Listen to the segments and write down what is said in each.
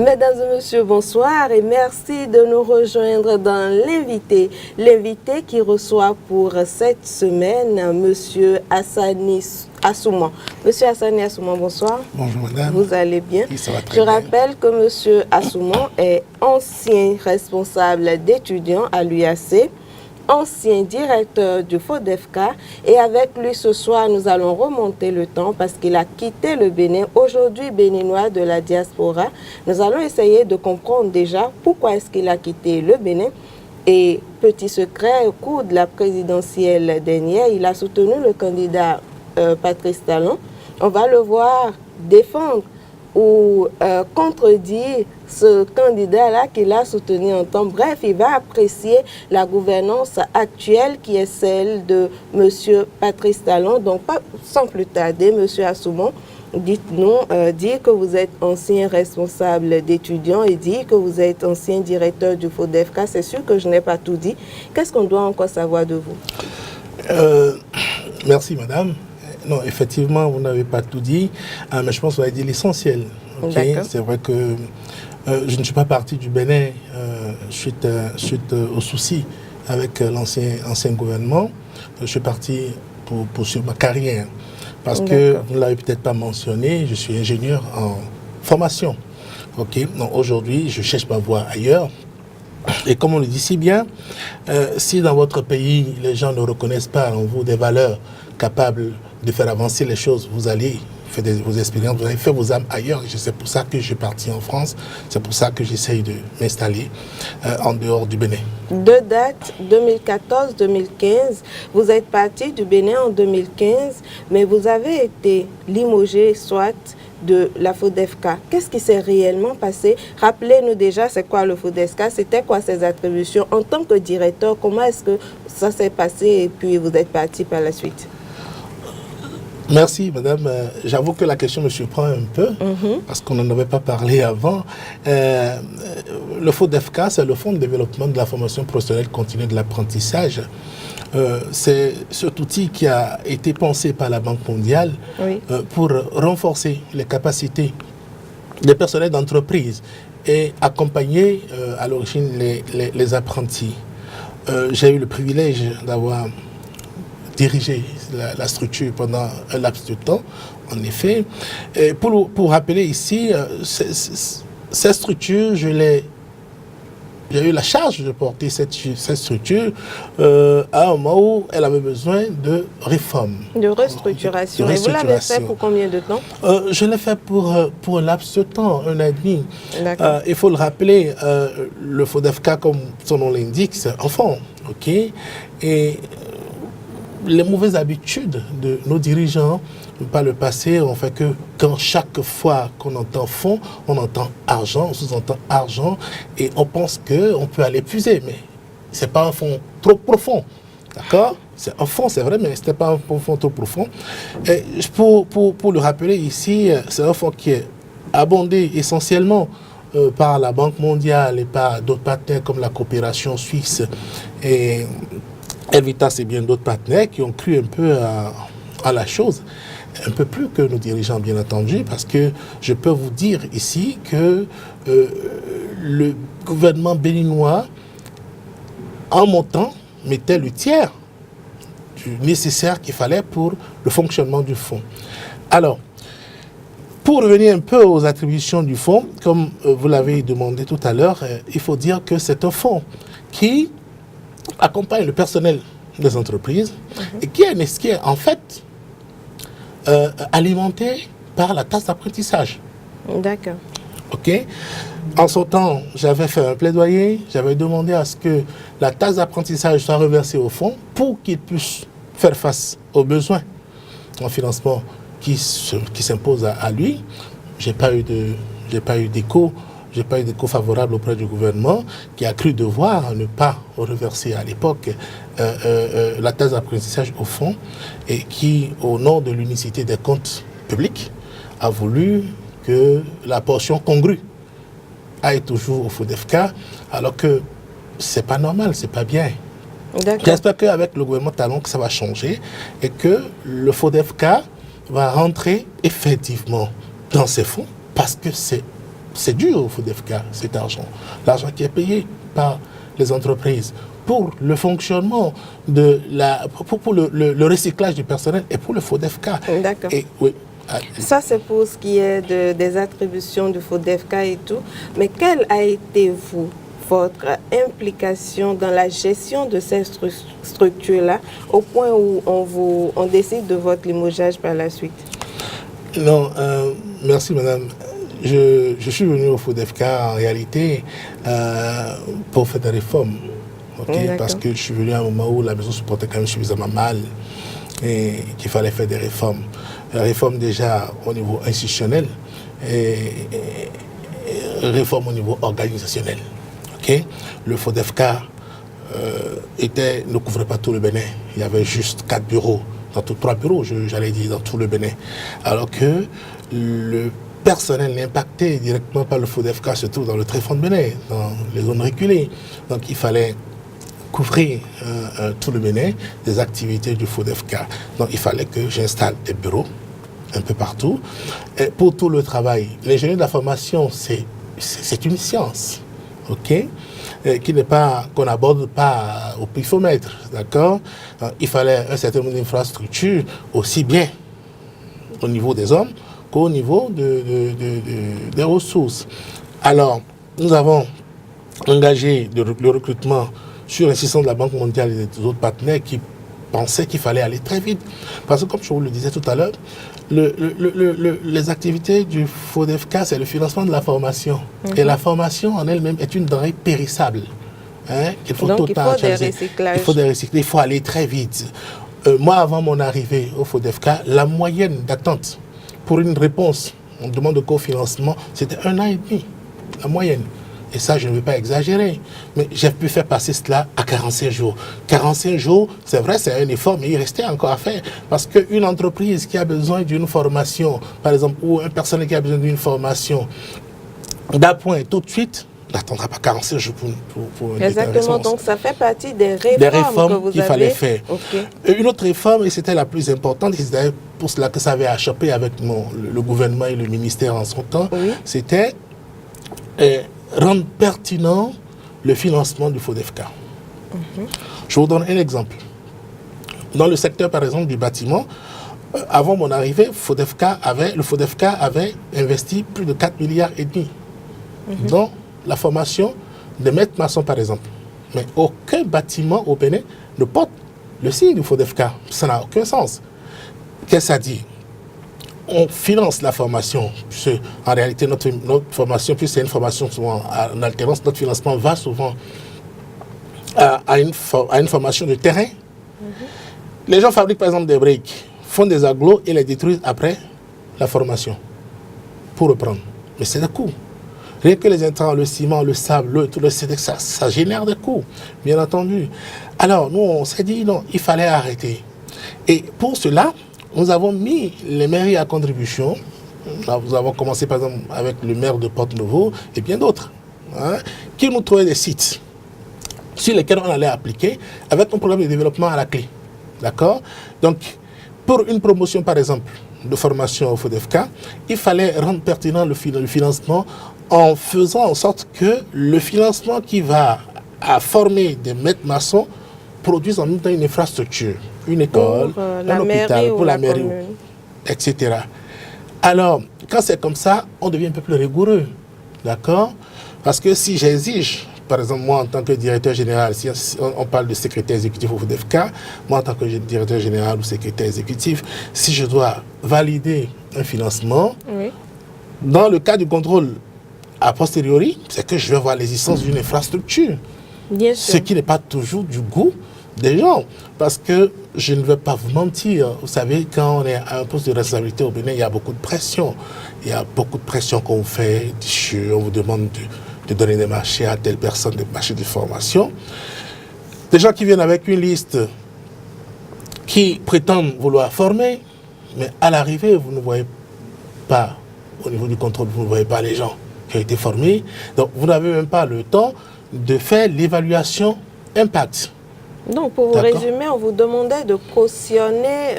Mesdames et messieurs, bonsoir et merci de nous rejoindre dans l'invité. L'invité qui reçoit pour cette semaine Monsieur Hassani Assouman. Monsieur Hassani Assouman, bonsoir. Bonjour madame. Vous allez bien? Oui, ça va très Je bien. rappelle que Monsieur Assouman est ancien responsable d'étudiants à l'UAC, ancien directeur du FODEFCA, et avec lui ce soir nous allons remonter le temps parce qu'il a quitté le Bénin, aujourd'hui béninois de la diaspora. Nous allons essayer de comprendre déjà pourquoi est-ce qu'il a quitté le Bénin. Et petit secret, au cours de la présidentielle dernière, il a soutenu le candidat Patrice Talon. On va le voir défendre ou contredire ce candidat-là qu'il a soutenu en temps. Bref, il va apprécier la gouvernance actuelle qui est celle de M. Patrice Talon. Donc, sans plus tarder, M. Assouman, dites-nous, dire que vous êtes ancien responsable d'étudiants et dire que vous êtes ancien directeur du FODEFCA, c'est sûr que je n'ai pas tout dit. Qu'est-ce qu'on doit encore savoir de vous? Merci madame. Non, effectivement, vous n'avez pas tout dit, mais je pense que vous avez dit l'essentiel. Okay? C'est vrai que je ne suis pas parti du Bénin suite aux soucis avec l'ancien gouvernement. Je suis parti pour poursuivre ma carrière. Parce que, vous ne l'avez peut-être pas mentionné, je suis ingénieur en formation. Okay? Aujourd'hui, je cherche ma voie ailleurs. Et comme on le dit si bien, si dans votre pays, les gens ne reconnaissent pas en vous des valeurs capables de faire avancer les choses, vous allez faire vos expériences, vous allez faire vos âmes ailleurs. C'est pour ça que je suis parti en France, c'est pour ça que j'essaye de m'installer en dehors du Bénin. Deux dates, 2014-2015. Vous êtes parti du Bénin en 2015, mais vous avez été limogé, soit de la FODEFCA. Qu'est-ce qui s'est réellement passé? Rappelez-nous déjà, c'est quoi le FODEFCA? C'était quoi ses attributions? En tant que directeur, comment est-ce que ça s'est passé et puis vous êtes parti par la suite? Merci, madame. J'avoue que la question me surprend un peu, parce qu'on n'en avait pas parlé avant. Le FODEFCA, c'est le Fonds de développement de la formation professionnelle continue de l'apprentissage. C'est cet outil qui a été pensé par la Banque mondiale pour renforcer les capacités des personnels d'entreprise et accompagner à l'origine les apprentis. J'ai eu le privilège d'avoir dirigé la structure pendant un laps de temps, en effet. Et pour rappeler ici, cette structure, j'ai eu la charge de porter cette structure à un moment où elle avait besoin de réforme. De restructuration. Et vous l'avez fait pour combien de temps? Je l'ai fait pour un laps de temps, un an et demi. Il faut le rappeler, le FODEFCA, comme son nom l'indique, c'est un fonds. Okay? Et les mauvaises habitudes de nos dirigeants par le passé ont fait que quand chaque fois qu'on entend fonds, on entend argent, on sous-entend argent et on pense qu'on peut aller puiser. Mais ce n'est pas un fonds trop profond. D'accord? C'est un fonds, c'est vrai, mais ce n'est pas un fonds trop profond. Et pour le rappeler ici, c'est un fonds qui est abondé essentiellement par la Banque mondiale et par d'autres partenaires comme la coopération suisse et Elvitas et bien d'autres partenaires qui ont cru un peu à la chose, un peu plus que nos dirigeants bien entendu, parce que je peux vous dire ici que le gouvernement béninois, en montant, mettait le tiers du nécessaire qu'il fallait pour le fonctionnement du fonds. Alors, pour revenir un peu aux attributions du fonds, comme vous l'avez demandé tout à l'heure, il faut dire que c'est un fonds qui accompagne le personnel des entreprises et qui est en fait alimenté par la taxe d'apprentissage. D'accord. Ok. En son temps, j'avais fait un plaidoyer, j'avais demandé à ce que la taxe d'apprentissage soit reversée au fonds pour qu'il puisse faire face aux besoins en financement qui s'imposent à lui. J'ai pas eu d'écho. Je n'ai pas eu d'écho favorable auprès du gouvernement qui a cru devoir ne pas reverser à l'époque la taxe d'apprentissage au fond et qui, au nom de l'unicité des comptes publics, a voulu que la portion congrue aille toujours au FODEFCA, alors que ce n'est pas normal, ce n'est pas bien. J'espère qu'avec le gouvernement Talon, que ça va changer et que le FODEFCA va rentrer effectivement dans ces fonds parce que c'est c'est dû au FODEFK, cet argent. L'argent qui est payé par les entreprises pour le fonctionnement pour le recyclage du personnel et pour le FODEFK. D'accord. Oui. Ça, c'est pour ce qui est des attributions du FODEFK et tout. Mais quelle a été, votre implication dans la gestion de ces structures-là, au point où on décide de votre limogeage par la suite? Non, merci madame. Je suis venu au FODEFK en réalité pour faire des réformes. Parce que je suis venu à un moment où la maison se portait quand même suffisamment mal et qu'il fallait faire des réformes. Réformes déjà au niveau institutionnel et réformes au niveau organisationnel. Le FODEFK ne couvrait pas tout le Bénin. Il y avait juste 4 bureaux, 3 bureaux, j'allais dire, dans tout le Bénin. Alors que le personnel impacté directement par le FODEFK se trouve dans le Tréfonds de Bénin, dans les zones reculées. Donc il fallait couvrir tout le Bénin des activités du FODEFK. Donc il fallait que j'installe des bureaux un peu partout. Et pour tout le travail, l'ingénierie de la formation, c'est une science, qu'on n'aborde pas au pifomètre, d'accord? Il fallait un certain nombre d'infrastructures, aussi bien au niveau des hommes qu'au niveau des ressources. Alors, nous avons engagé le recrutement sur l'insistance de la Banque mondiale et des autres partenaires qui pensaient qu'il fallait aller très vite. Parce que, comme je vous le disais tout à l'heure, les activités du FODEFK, c'est le financement de la formation. Et la formation en elle-même est une denrée périssable. Qu'il faut Donc, il faut des recyclages. Il faut des recyclages, il faut aller très vite. Moi, avant mon arrivée au FODEFK, la moyenne d'attente pour une réponse en demande de cofinancement, c'était 1 an et demi, la moyenne. Et ça, je ne vais pas exagérer. Mais j'ai pu faire passer cela à 45 jours. 45 jours, c'est vrai, c'est un effort, mais il restait encore à faire. Parce qu'une entreprise qui a besoin d'une formation, par exemple, ou un personnel qui a besoin d'une formation d'appoint tout de suite, n'attendra pas 45 jours pour exactement, donc ça fait partie des réformes que vous qu'il fallait faire. Une autre réforme, et c'était la plus importante, et c'était pour cela que ça avait achoppé avec le gouvernement et le ministère en son temps, c'était rendre pertinent le financement du FODEFK. Je vous donne un exemple. Dans le secteur, par exemple, du bâtiment, avant mon arrivée, le FODEFK avait investi plus de 4,5 milliards dans la formation des maîtres maçons, par exemple. Mais aucun bâtiment au Bénin ne porte le signe du FODEFK. Ça n'a aucun sens. Qu'est-ce que ça dit? On finance la formation. En réalité, notre formation, puis c'est une formation souvent en alternance, notre financement va souvent à une formation de terrain. Les gens fabriquent par exemple des briques, font des agglos et les détruisent après la formation pour reprendre. Mais c'est des coûts. Rien que les intrants, le ciment, le sable, l'eau, tout ça génère des coûts, bien entendu. Alors, nous, on s'est dit non, il fallait arrêter. Et pour cela, nous avons mis les mairies à contribution. Nous avons commencé par exemple avec le maire de Porte-Nouveau et bien d'autres, qui nous trouvaient des sites sur lesquels on allait appliquer avec un programme de développement à la clé. D'accord? Donc, pour une promotion par exemple de formation au FODEFK, il fallait rendre pertinent le financement en faisant en sorte que le financement qui va à former des maîtres maçons produise en même temps une infrastructure, une école, un hôpital, pour la mairie, etc. Alors, quand c'est comme ça, on devient un peu plus rigoureux, d'accord? Parce que si j'exige, par exemple, moi en tant que directeur général, si on parle de secrétaire exécutif au FODEFK, moi en tant que directeur général ou secrétaire exécutif, si je dois valider un financement, dans le cas du contrôle a posteriori, c'est que je vais voir l'existence d'une infrastructure. Bien sûr. Ce qui n'est pas toujours du goût des gens. Parce que je ne vais pas vous mentir. Vous savez, quand on est à un poste de responsabilité au Bénin, il y a beaucoup de pression. Il y a beaucoup de pression qu'on vous fait. On vous demande de donner des marchés à telle personne, des marchés de formation. Des gens qui viennent avec une liste qui prétendent vouloir former, mais à l'arrivée, vous ne voyez pas, au niveau du contrôle, vous ne voyez pas les gens qui ont été formés. Donc, vous n'avez même pas le temps de faire l'évaluation impact. Donc, pour vous résumer, on vous demandait de cautionner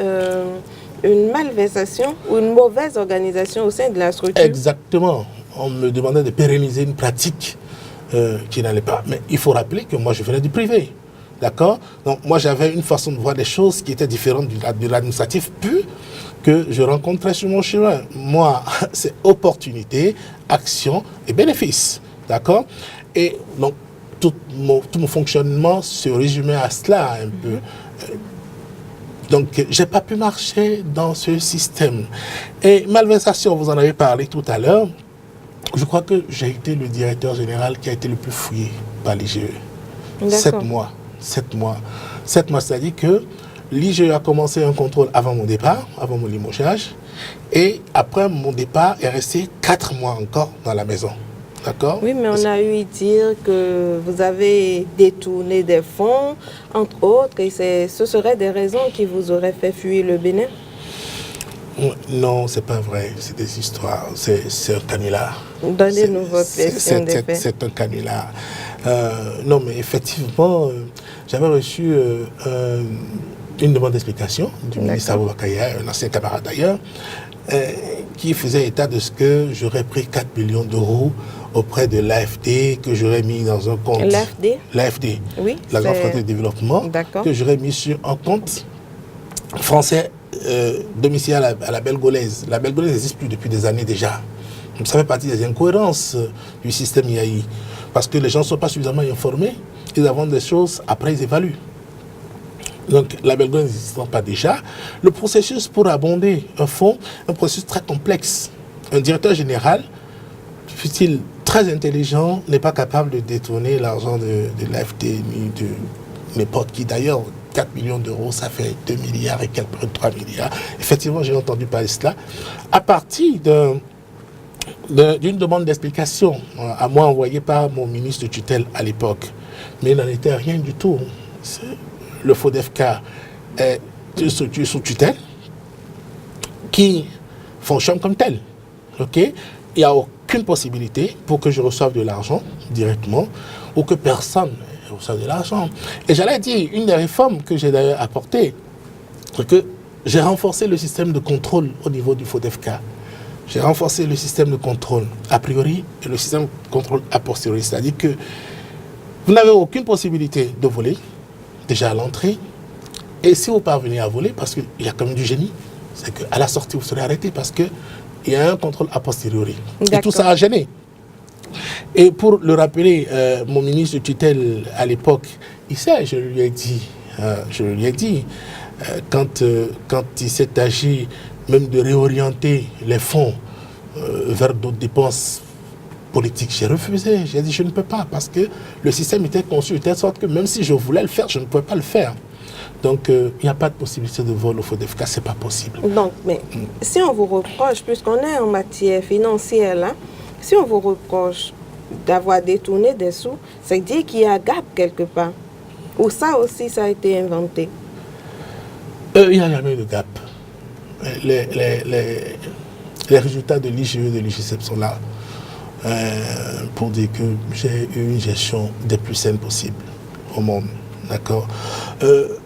une malversation ou une mauvaise organisation au sein de la structure. Exactement. on me demandait de pérenniser une pratique qui n'allait pas. Mais il faut rappeler que moi, je venais du privé. D'accord? Donc, moi, j'avais une façon de voir les choses qui était différente de l'administratif pur que je rencontrais sur mon chemin. Moi, c'est opportunité, action et bénéfice. D'accord? Et donc, tout mon fonctionnement se résumait à cela un peu. Donc, je n'ai pas pu marcher dans ce système. Et malversation, vous en avez parlé tout à l'heure. Je crois que j'ai été le directeur général qui a été le plus fouillé par l'IGE. 7 mois. 7 mois. 7 mois, c'est-à-dire que l'IGE a commencé un contrôle avant mon départ, avant mon limogeage. Et après mon départ, est resté 4 mois encore dans la maison. D'accord? Oui, mais on a eu dire que vous avez détourné des fonds, entre autres, et ce seraient des raisons qui vous auraient fait fuir le Bénin? Non, c'est pas vrai. C'est des histoires. C'est un canular. Donnez-nous votre version des faits. C'est un canular. Non, mais effectivement, j'avais reçu une demande d'explication du ministre Aboubakar Yahya, un ancien camarade d'ailleurs, qui faisait état de ce que j'aurais pris 4 millions d'euros auprès de l'AFD, que j'aurais mis dans un compte. L'AFD? L'AFD, oui, la Grande Frontière de Développement, que j'aurais mis sur un compte français domicilié à la Belle-Gaullaise. La Belle-Gaullaise n'existe plus depuis des années déjà. Donc, ça fait partie des incohérences du système IAI. Parce que les gens ne sont pas suffisamment informés, ils avancent des choses, après ils évaluent. Donc la Belle-Gaullaise n'existant pas déjà, le processus pour abonder un fonds, un processus très complexe. Un directeur général, fut-il très intelligent, n'est pas capable de détourner l'argent de l'AFD ni de n'importe qui. D'ailleurs, 4 millions d'euros, ça fait 2 milliards et quelques 3 milliards. Effectivement, j'ai entendu parler de cela. À partir d'une demande d'explication à moi envoyée par mon ministre de tutelle à l'époque. Mais il n'en était rien du tout. Le FODEFK est une structure sous tutelle qui fonctionne comme telle. Okay? Il n'y a aucune possibilité pour que je reçoive de l'argent directement ou que personne ne reçoive de l'argent. Et j'allais dire, une des réformes que j'ai d'ailleurs apportées, c'est que j'ai renforcé le système de contrôle au niveau du FODEFK. J'ai renforcé le système de contrôle a priori et le système de contrôle a posteriori. C'est-à-dire que vous n'avez aucune possibilité de voler, déjà à l'entrée. Et si vous parvenez à voler, parce qu'il y a quand même du génie, c'est qu'à la sortie, vous serez arrêté parce qu'il y a un contrôle a posteriori. Et tout ça a gêné. Et pour le rappeler, mon ministre de tutelle à l'époque, il sait, je lui ai dit, quand il s'est agi même de réorienter les fonds vers d'autres dépenses politiques, j'ai refusé. J'ai dit je ne peux pas parce que le système était conçu de telle sorte que même si je voulais le faire, je ne pouvais pas le faire. Donc il n'y a pas de possibilité de vol au FODEFK, c'est pas possible. Donc, mais si on vous reproche, puisqu'on est en matière financière là, si on vous reproche d'avoir détourné des sous, c'est dire qu'il y a gap quelque part. Ou ça aussi, ça a été inventé. Il n'y a jamais eu de gap. Les résultats de l'IGE et de l'IGCEP sont là pour dire que j'ai eu une gestion des plus saines possibles au monde. D'accord.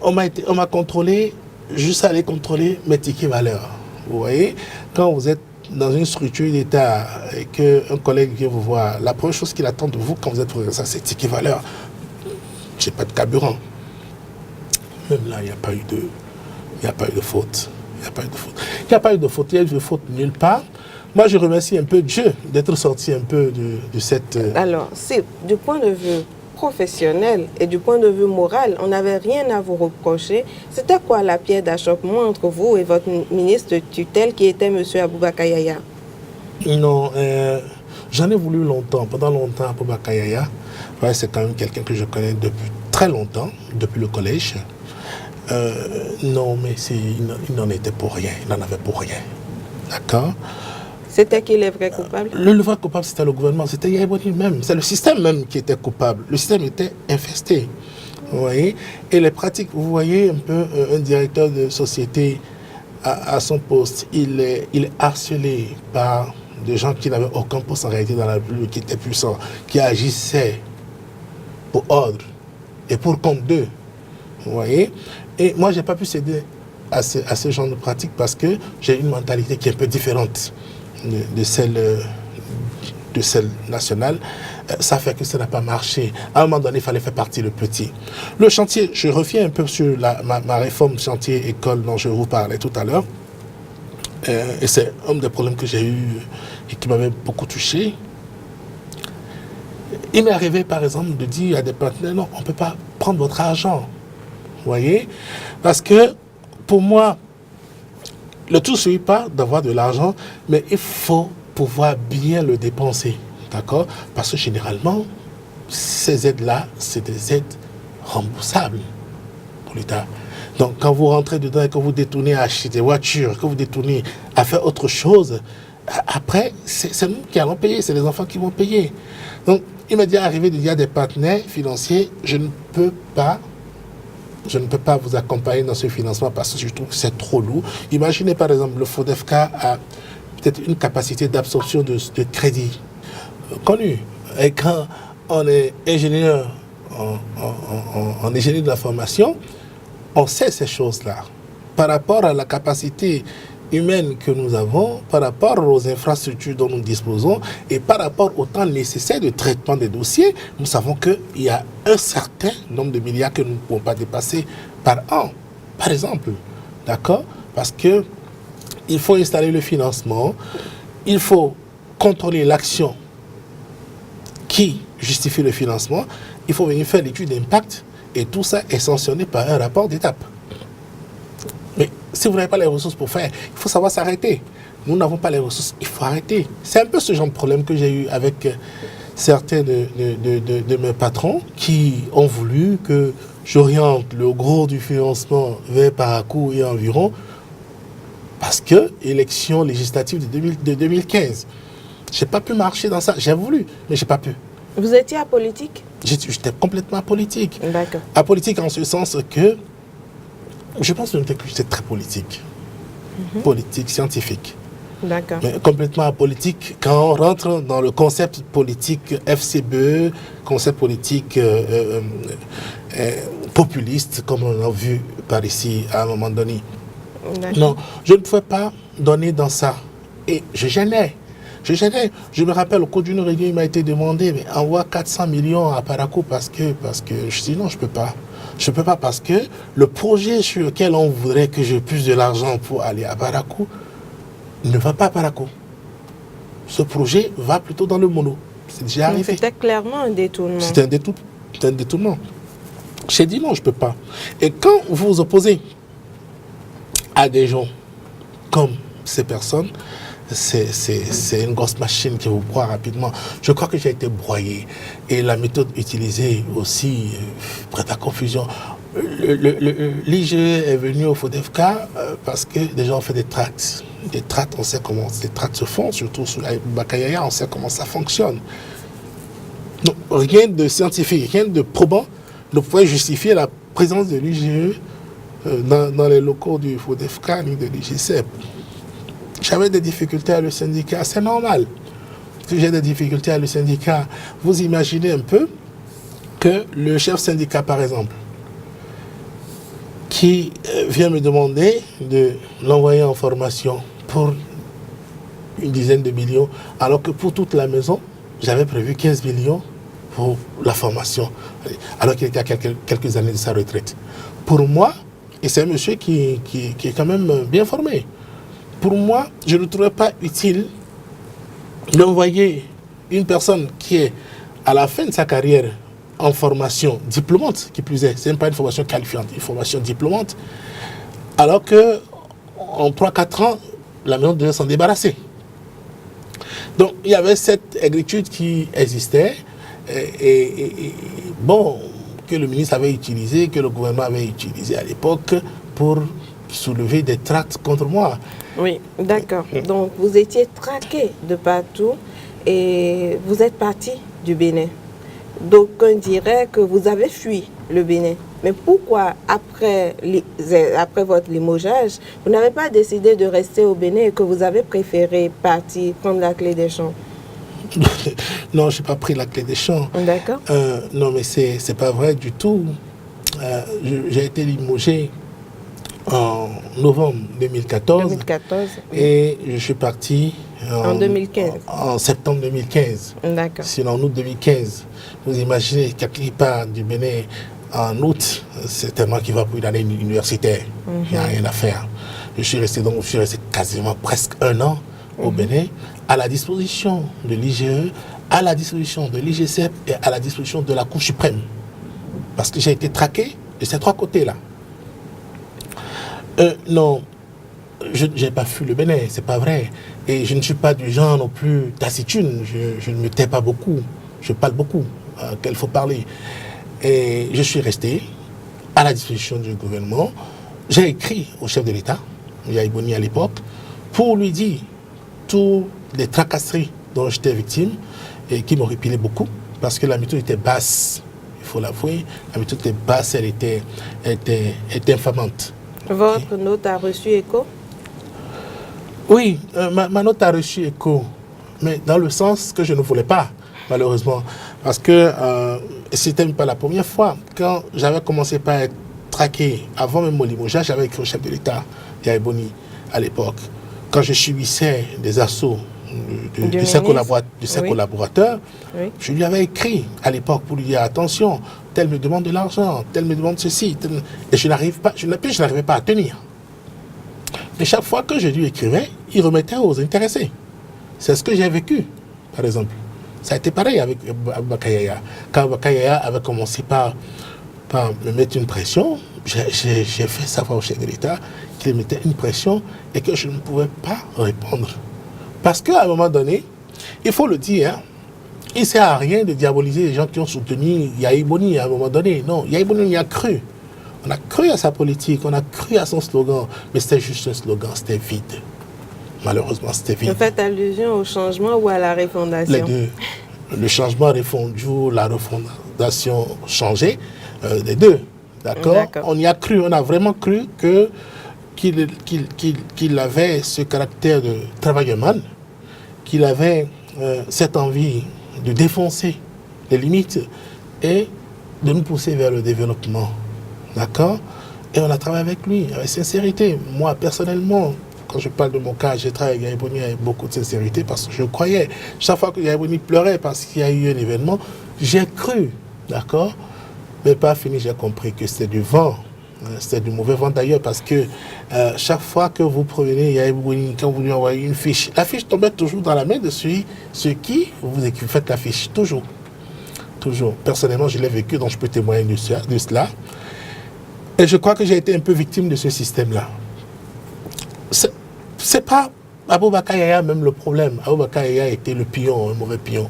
On m'a contrôlé, juste aller contrôler mes tickets valeurs. Vous voyez, quand vous êtes dans une structure d'État et qu'un collègue vient vous voir, la première chose qu'il attend de vous quand vous êtes progressant, c'est ticket valeur. Je n'ai pas de carburant. Même là, il n'y a pas eu de faute. Il n'y a pas eu de faute. Il n'y a pas eu de faute. Il n'y a eu de faute nulle part. Moi, je remercie un peu Dieu d'être sorti un peu de cette... Alors, si du point de vue professionnel et du point de vue moral, on n'avait rien à vous reprocher. C'était quoi la pierre d'achoppement entre vous et votre ministre de tutelle qui était M. Aboubakar Yahya? Non, j'en ai voulu longtemps. Pendant longtemps, Aboubakar Yahya, ouais, c'est quand même quelqu'un que je connais depuis très longtemps, depuis le collège. Non, mais il n'en était pour rien. Il n'en avait pour rien. D'accord? C'était qui le vrai coupable? Le vrai coupable, c'était le gouvernement, c'était Yahya Boni même. C'est le système même qui était coupable. Le système était infesté. Vous voyez? Et les pratiques, vous voyez un peu un directeur de société à son poste, il est harcelé par des gens qui n'avaient aucun poste en réalité dans la République, qui étaient puissants, qui agissaient pour ordre et pour compte d'eux. Vous voyez? Et moi, je n'ai pas pu céder à ce genre de pratique parce que j'ai une mentalité qui est un peu différente de celle de celle nationale, ça fait que ça n'a pas marché. À un moment donné, il fallait faire partie le petit. Le chantier, je reviens un peu sur ma réforme chantier école dont je vous parlais tout à l'heure. Et c'est un des problèmes que j'ai eu et qui m'avait beaucoup touché. Il m'est arrivé, par exemple, de dire à des partenaires, non, on ne peut pas prendre votre argent. Vous voyez? Parce que, pour moi, le tout ne suffit pas d'avoir de l'argent, mais il faut pouvoir bien le dépenser. D'accord? Parce que généralement, ces aides-là, c'est des aides remboursables pour l'État. Donc, quand vous rentrez dedans et que vous détournez à acheter des voitures, que vous détournez à faire autre chose, après, c'est nous qui allons payer, c'est les enfants qui vont payer. Donc, il m'est déjà arrivé de dire à des partenaires financiers, je ne peux pas vous accompagner dans ce financement parce que je trouve que c'est trop lourd. Imaginez par exemple, le FODEFK a peut-être une capacité d'absorption de crédit connue. Et quand on est ingénieur en ingénierie de la formation, on sait ces choses-là. Par rapport à la capacité humaine que nous avons, par rapport aux infrastructures dont nous disposons et par rapport au temps nécessaire de traitement des dossiers, nous savons qu'il y a un certain nombre de milliards que nous ne pouvons pas dépasser par an, par exemple. D'accord? Parce que il faut installer le financement, il faut contrôler l'action qui justifie le financement, il faut venir faire l'étude d'impact et tout ça est sanctionné par un rapport d'étape. Mais si vous n'avez pas les ressources pour faire, il faut savoir s'arrêter. Nous n'avons pas les ressources, il faut arrêter. C'est un peu ce genre de problème que j'ai eu avec certains de mes patrons qui ont voulu que j'oriente le gros du financement vers Parakou et environ parce que élection législative de 2015. Je n'ai pas pu marcher dans ça. J'ai voulu, mais je n'ai pas pu. Vous étiez apolitique? J'étais complètement apolitique. D'accord. Apolitique en ce sens que je pense que j'étais très politique. Politique, scientifique. D'accord. Mais complètement apolitique quand on rentre dans le concept politique FCBE, concept politique populiste, comme on a vu par ici à un moment donné. Non, je ne pouvais pas donner dans ça. Et je gênais. Je me rappelle, au cours d'une réunion, il m'a été demandé, mais envoie 400 millions à Parakou parce que je dis non, je ne peux pas. Je ne peux pas parce que le projet sur lequel on voudrait que je puisse de l'argent pour aller à Parakou ne va pas à Parakou. Ce projet va plutôt dans le mono. C'est déjà arrivé. C'était clairement un détournement. C'était un détournement. J'ai dit non, je ne peux pas. Et quand vous vous opposez à des gens comme ces personnes, c'est une grosse machine qui vous broie rapidement. Je crois que j'ai été broyé. Et la méthode utilisée aussi prête à confusion. L'IGE est venu au FODEFK parce que des gens ont fait des tracts. Des tracts, on sait comment les tracts se font, surtout sous la Bakayaya, on sait comment ça fonctionne. Donc, rien de scientifique, rien de probant ne pouvait justifier la présence de l'IGE dans les locaux du FODEFK ni de l'IGCEP. J'avais des difficultés avec le syndicat, c'est normal. Si j'ai des difficultés avec le syndicat, vous imaginez un peu que le chef syndicat, par exemple, qui vient me demander de l'envoyer en formation pour une dizaine de millions, alors que pour toute la maison, j'avais prévu 15 millions pour la formation, alors qu'il était à quelques années de sa retraite. Pour moi, et c'est un monsieur qui est quand même bien formé, pour moi, je ne trouvais pas utile d'envoyer une personne qui est à la fin de sa carrière en formation diplômante, qui plus est, ce n'est pas une formation qualifiante, une formation diplômante, alors qu'en 3-4 ans, la maison devait s'en débarrasser. Donc, il y avait cette aigritude qui existait, et bon, que le ministre avait utilisé, que le gouvernement avait utilisé à l'époque pour soulever des tracts contre moi. Oui, d'accord. Donc, vous étiez traqué de partout et vous êtes parti du Bénin. D'aucuns diraient que vous avez fui le Bénin. Mais pourquoi, après votre limogeage, vous n'avez pas décidé de rester au Bénin et que vous avez préféré partir prendre la clé des champs? Non, je n'ai pas pris la clé des champs. D'accord. Non, mais ce n'est pas vrai du tout. J'ai été limogé en novembre 2014. 2014. Et je suis parti En 2015. En septembre 2015. D'accord. Sinon, en août 2015. Vous imaginez, quelqu'un qui part du Bénin en août, c'est tellement qu'il va pour une année universitaire. Il n'y a rien à faire. Je suis resté quasiment presque 1 an au Bénin, à la disposition de l'IGE, à la disposition de l'IGCEP et à la disposition de la Cour suprême. Parce que j'ai été traqué de ces 3 côtés-là. Non, je n'ai pas fui le Bénin, c'est pas vrai. Et je ne suis pas du genre non plus taciturne, je ne me tais pas beaucoup, je parle beaucoup, qu'il faut parler. Et je suis resté à la disposition du gouvernement. J'ai écrit au chef de l'État, Yaya Boni à l'époque, pour lui dire toutes les tracasseries dont j'étais victime et qui m'ont répilé beaucoup, parce que la méthode était basse, il faut l'avouer, la méthode était basse, elle était infamante. Votre note a reçu écho? Oui, ma note a reçu écho, mais dans le sens que je ne voulais pas, malheureusement, parce que c'était pas la première fois. Quand j'avais commencé par être traqué, avant même mon limogeage, j'avais écrit au chef de l'État, Yaya Boni, à l'époque. Quand je subissais des assauts de ses collaborateurs, oui. Je lui avais écrit à l'époque pour lui dire attention, tel me demande de l'argent, tel me demande ceci, et je n'arrivais pas à tenir. Et chaque fois que je lui écrivais, il remettait aux intéressés. C'est ce que j'ai vécu, par exemple. Ça a été pareil avec Aboubacar Yaya. Quand Aboubacar Yaya avait commencé par me mettre une pression, j'ai fait savoir au chef de l'État qu'il mettait une pression et que je ne pouvais pas répondre. Parce qu'à un moment donné, il faut le dire, il ne sert à rien de diaboliser les gens qui ont soutenu Yaya Boni à un moment donné. Non, Yaya Boni y a cru. On a cru à sa politique, on a cru à son slogan, mais c'était juste un slogan, c'était vide. Malheureusement, c'était vide. Vous faites allusion au changement ou à la refondation? Les deux. Le changement refondu, la refondation changée, les deux. D'accord? On y a cru, on a vraiment cru qu'il avait ce caractère de travailleurman, qu'il avait cette envie de défoncer les limites et de nous pousser vers le développement. D'accord? Et on a travaillé avec lui, avec sincérité. Moi, personnellement, quand je parle de mon cas, j'ai travaillé avec Yaya Boni avec beaucoup de sincérité parce que je croyais. Chaque fois que Yaya Boni pleurait parce qu'il y a eu un événement, j'ai cru. D'accord? Mais pas fini, j'ai compris que c'était du vent. C'était du mauvais vent d'ailleurs parce que chaque fois que vous provenez Yaya Boni, quand vous lui envoyez une fiche, la fiche tombait toujours dans la main de celui qui vous faites la fiche. Toujours. Toujours. Personnellement, je l'ai vécu, donc je peux témoigner de cela. Et je crois que j'ai été un peu victime de ce système-là. C'est pas Aboubacar Yaya même le problème. Aboubacar Yaya était le pion, un mauvais pion.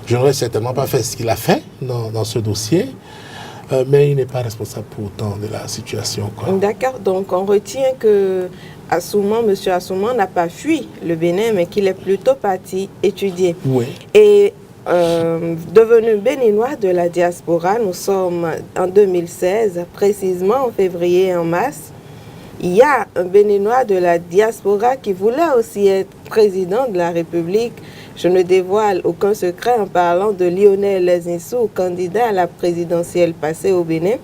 Je n'aurais certainement pas fait ce qu'il a fait dans ce dossier, mais il n'est pas responsable pour autant de la situation. D'accord, donc on retient que M. Assouman n'a pas fui le Bénin, mais qu'il est plutôt parti étudier. Oui. Et devenu béninois de la diaspora, nous sommes en 2016, précisément en février et en mars. Il y a un béninois de la diaspora qui voulait aussi être président de la République. Je ne dévoile aucun secret en parlant de Lionel Zinsou, candidat à la présidentielle passée au Bénin.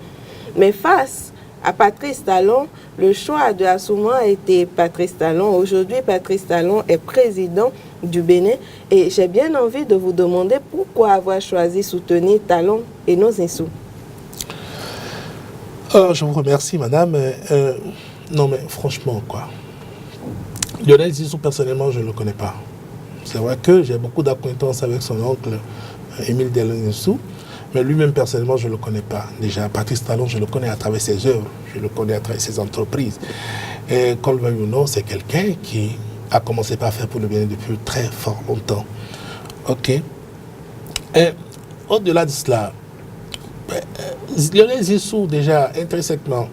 Mais face à Patrice Talon, le choix de Assouman a été Patrice Talon. Aujourd'hui, Patrice Talon est président du Bénin. Et j'ai bien envie de vous demander pourquoi avoir choisi soutenir Talon et non Zinsou. Je vous remercie, madame. Non, mais franchement, quoi. Lionel Zinsou, personnellement, je ne le connais pas. C'est vrai que j'ai beaucoup d'acquaintances avec son oncle, Émile Delon Zinsou, mais lui-même, personnellement, je ne le connais pas. Déjà, Patrice Talon, je le connais à travers ses œuvres, je le connais à travers ses entreprises. Et qu'on le veuille ou non, c'est quelqu'un qui a commencé par faire pour le Bénin depuis très fort longtemps. OK. Et au-delà de cela, Lionel Zinsou, déjà, intrinsèquement,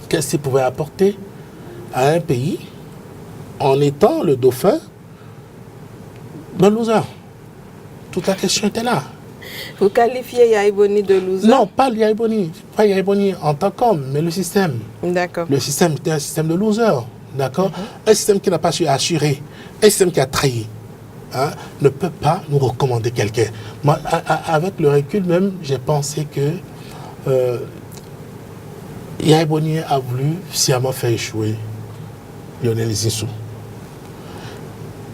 qu'est-ce qu'il pouvait apporter à un pays en étant le dauphin d'un loser? Toute la question était là. Vous qualifiez Yaya Boni de loser? Non, pas Yaya Boni. Pas Yaya Boni en tant qu'homme, mais le système. D'accord. Le système était un système de loser. D'accord? Un système qui n'a pas su assurer. Un système qui a trahi. Hein, ne peut pas nous recommander quelqu'un. Moi, avec le recul même, j'ai pensé que Yaya Boni a voulu sciemment faire échouer Lionel Zinsou.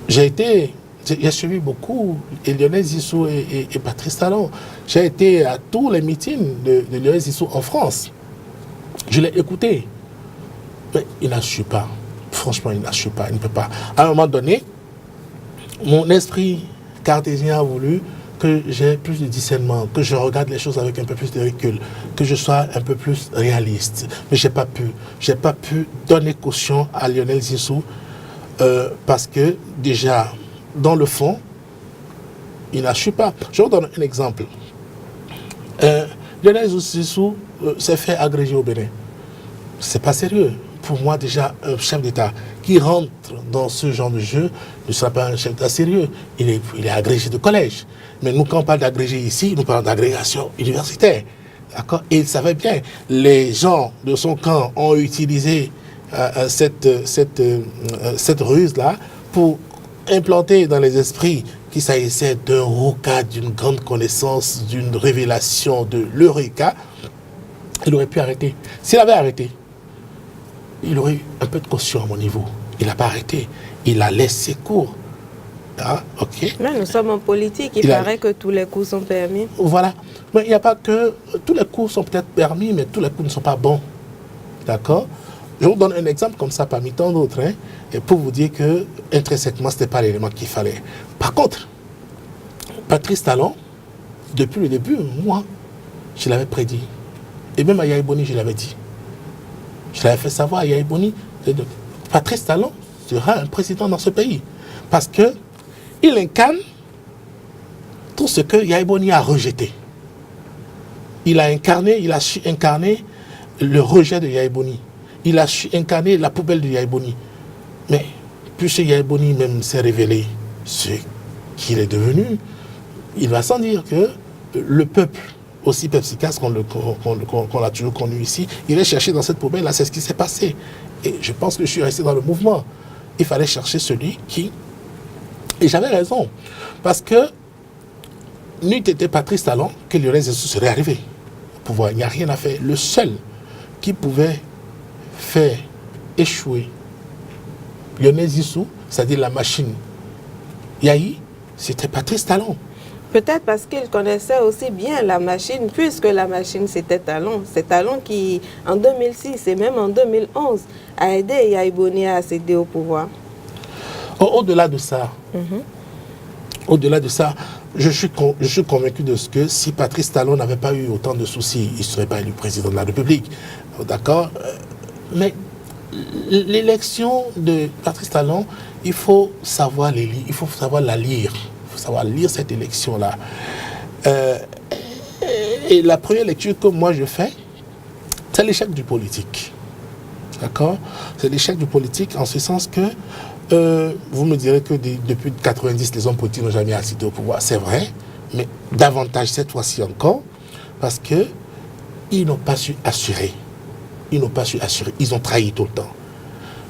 J'ai suivi beaucoup et Lionel Zissou et Patrice Talon. J'ai été à tous les meetings de Lionel Zissou en France. Je l'ai écouté. Mais il n'assure pas. Franchement, il n'assure pas. Il ne peut pas. À un moment donné, mon esprit cartésien a voulu que j'ai plus de discernement, que je regarde les choses avec un peu plus de recul, que je sois un peu plus réaliste. Mais je n'ai pas pu. Je n'ai pas pu donner caution à Lionel Zissou parce que déjà, dans le fond, il n'assure pas. Je vous donne un exemple. Lionel Zissou s'est fait agréger au Bénin. C'est pas sérieux. Pour moi, déjà, un chef d'État qui rentre dans ce genre de jeu ne sera pas un chef d'État sérieux. Il est agrégé de collège. Mais nous, quand on parle d'agrégé ici, nous parlons d'agrégation universitaire. D'accord? Et il savait bien, les gens de son camp ont utilisé cette ruse-là pour implanter dans les esprits qu'il s'agissait d'un roca, d'une grande connaissance, d'une révélation de l'Eureka. Il aurait pu arrêter. S'il avait arrêté, il aurait eu un peu de caution à mon niveau. Il n'a pas arrêté. Il a laissé cours. Ah, ok. Mais nous sommes en politique. Il paraît que tous les coups sont permis. Voilà. Mais il n'y a pas que... Tous les coups sont peut-être permis, mais tous les coups ne sont pas bons. D'accord? Je vous donne un exemple comme ça parmi tant d'autres. Hein, et pour vous dire que intrinsèquement, ce n'était pas l'élément qu'il fallait. Par contre, Patrice Talon, depuis le début, moi, je l'avais prédit. Et même à Yaya Boni, je l'avais dit. Je l'avais fait savoir à Yaya Boni, Patrice Talon sera un président dans ce pays. Parce qu'il incarne tout ce que Yaya Boni a rejeté. Il a su incarner le rejet de Yaya Boni. Il a su incarner la poubelle de Yaya Boni. Mais puisque Yaya Boni même s'est révélé ce qu'il est devenu, il va sans dire que le peuple, aussi perspicace qu'on l'a toujours connu ici, il est cherché dans cette poubelle-là, c'est ce qui s'est passé. Et je pense que je suis resté dans le mouvement. Il fallait chercher celui qui... Et j'avais raison. Parce que n'eût été Patrice Talon que Lionel Zissou serait arrivé au pouvoir. Il n'y a rien à faire. Le seul qui pouvait faire échouer Lionel Zissou, c'est-à-dire la machine Yahi, c'était Patrice Talon. Peut-être parce qu'il connaissait aussi bien la machine, puisque la machine c'était Talon. C'est Talon qui, en 2006 et même en 2011, a aidé Yaya Boni à accéder au pouvoir. Au-delà de ça, je suis convaincu de ce que si Patrice Talon n'avait pas eu autant de soucis, il ne serait pas élu président de la République. D'accord? Mais l'élection de Patrice Talon, il faut savoir la lire. Il faut savoir lire cette élection-là. Et la première lecture que moi je fais, c'est l'échec du politique. D'accord? C'est l'échec du politique en ce sens que vous me direz que depuis 90, les hommes politiques n'ont jamais accédé au pouvoir. C'est vrai, mais davantage cette fois-ci encore, parce qu'ils n'ont pas su assurer. Ils ont trahi tout le temps.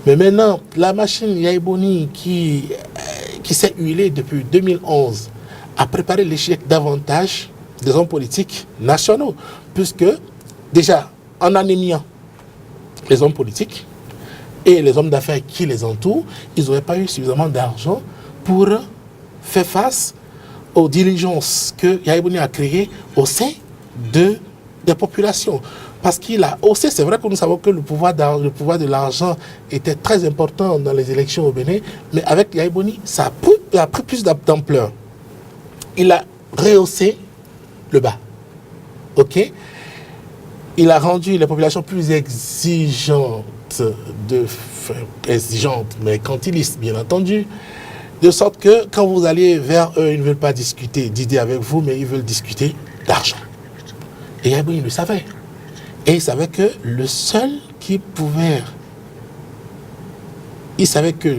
Mais maintenant, la machine Yaya Boni qui s'est huilée depuis 2011 a préparé l'échec davantage des hommes politiques nationaux, puisque déjà, en anémiant les hommes politiques et les hommes d'affaires qui les entourent, ils n'auraient pas eu suffisamment d'argent pour faire face aux diligences que Yaya Boni a créées au sein des populations. Parce qu'il a haussé, c'est vrai que nous savons que le pouvoir de l'argent était très important dans les élections au Bénin, mais avec Yaya Boni, ça a pris plus d'ampleur. Il a rehaussé le bas. OK? Il a rendu les populations plus exigeantes, mais quantilistes, bien entendu, de sorte que quand vous allez vers eux, ils ne veulent pas discuter d'idées avec vous, mais ils veulent discuter d'argent. Et Yaya Boni le savait. Et il savait que le seul qui pouvait... Il savait que